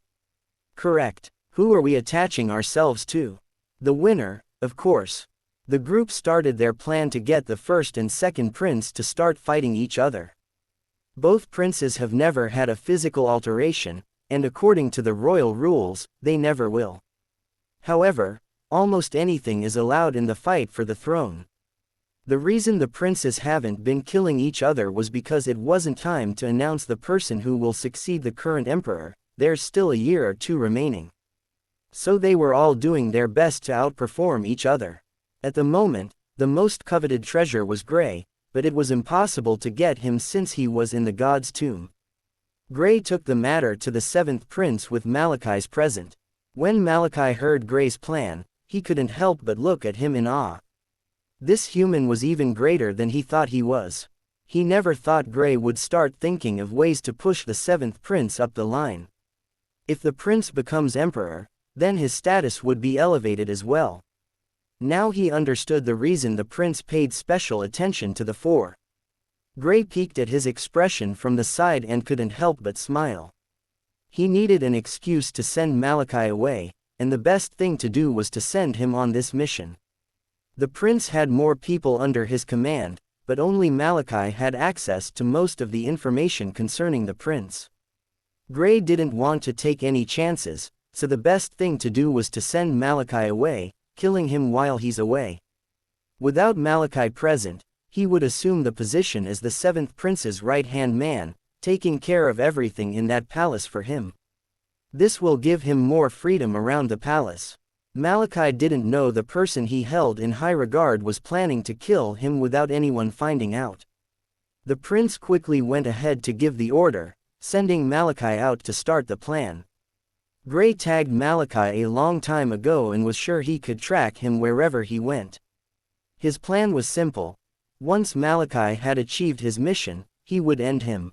Correct. Who are we attaching ourselves to? The winner, of course. The group started their plan to get the first and second prince to start fighting each other. Both princes have never had a physical alteration, and according to the royal rules, they never will. However, almost anything is allowed in the fight for the throne. The reason the princes haven't been killing each other was because it wasn't time to announce the person who will succeed the current emperor. There's still a year or two remaining. So they were all doing their best to outperform each other. At the moment, the most coveted treasure was Gray, but it was impossible to get him since he was in the god's tomb. Gray took the matter to the seventh prince with Malachi's present. When Malachi heard Gray's plan, he couldn't help but look at him in awe. This human was even greater than he thought he was. He never thought Gray would start thinking of ways to push the seventh prince up the line. If the prince becomes emperor, then his status would be elevated as well. Now he understood the reason the prince paid special attention to the four. Gray peeked at his expression from the side and couldn't help but smile. He needed an excuse to send Malachi away, and the best thing to do was to send him on this mission. The prince had more people under his command, but only Malachi had access to most of the information concerning the prince. Gray didn't want to take any chances, so the best thing to do was to send Malachi away, killing him while he's away. Without Malachi present, he would assume the position as the seventh prince's right-hand man, taking care of everything in that palace for him. This will give him more freedom around the palace. Malachi didn't know the person he held in high regard was planning to kill him without anyone finding out. The prince quickly went ahead to give the order, sending Malachi out to start the plan. Gray tagged Malachi a long time ago and was sure he could track him wherever he went. His plan was simple. Once Malachi had achieved his mission, he would end him.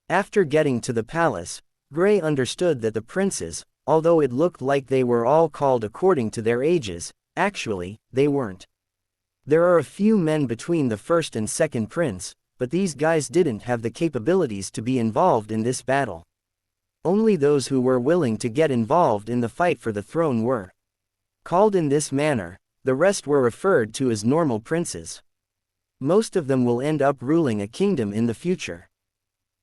After getting to the palace, Gray understood that the princes, although it looked like they were all called according to their ages, actually, they weren't. There are a few men between the first and second prince, but these guys didn't have the capabilities to be involved in this battle. Only those who were willing to get involved in the fight for the throne were called in this manner. The rest were referred to as normal princes. Most of them will end up ruling a kingdom in the future.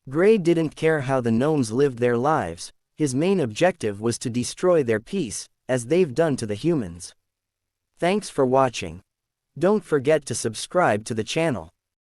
Gray didn't care how the gnomes lived their lives. His main objective was to destroy their peace, as they've done to the humans. Thanks for watching. Don't forget to subscribe to the channel.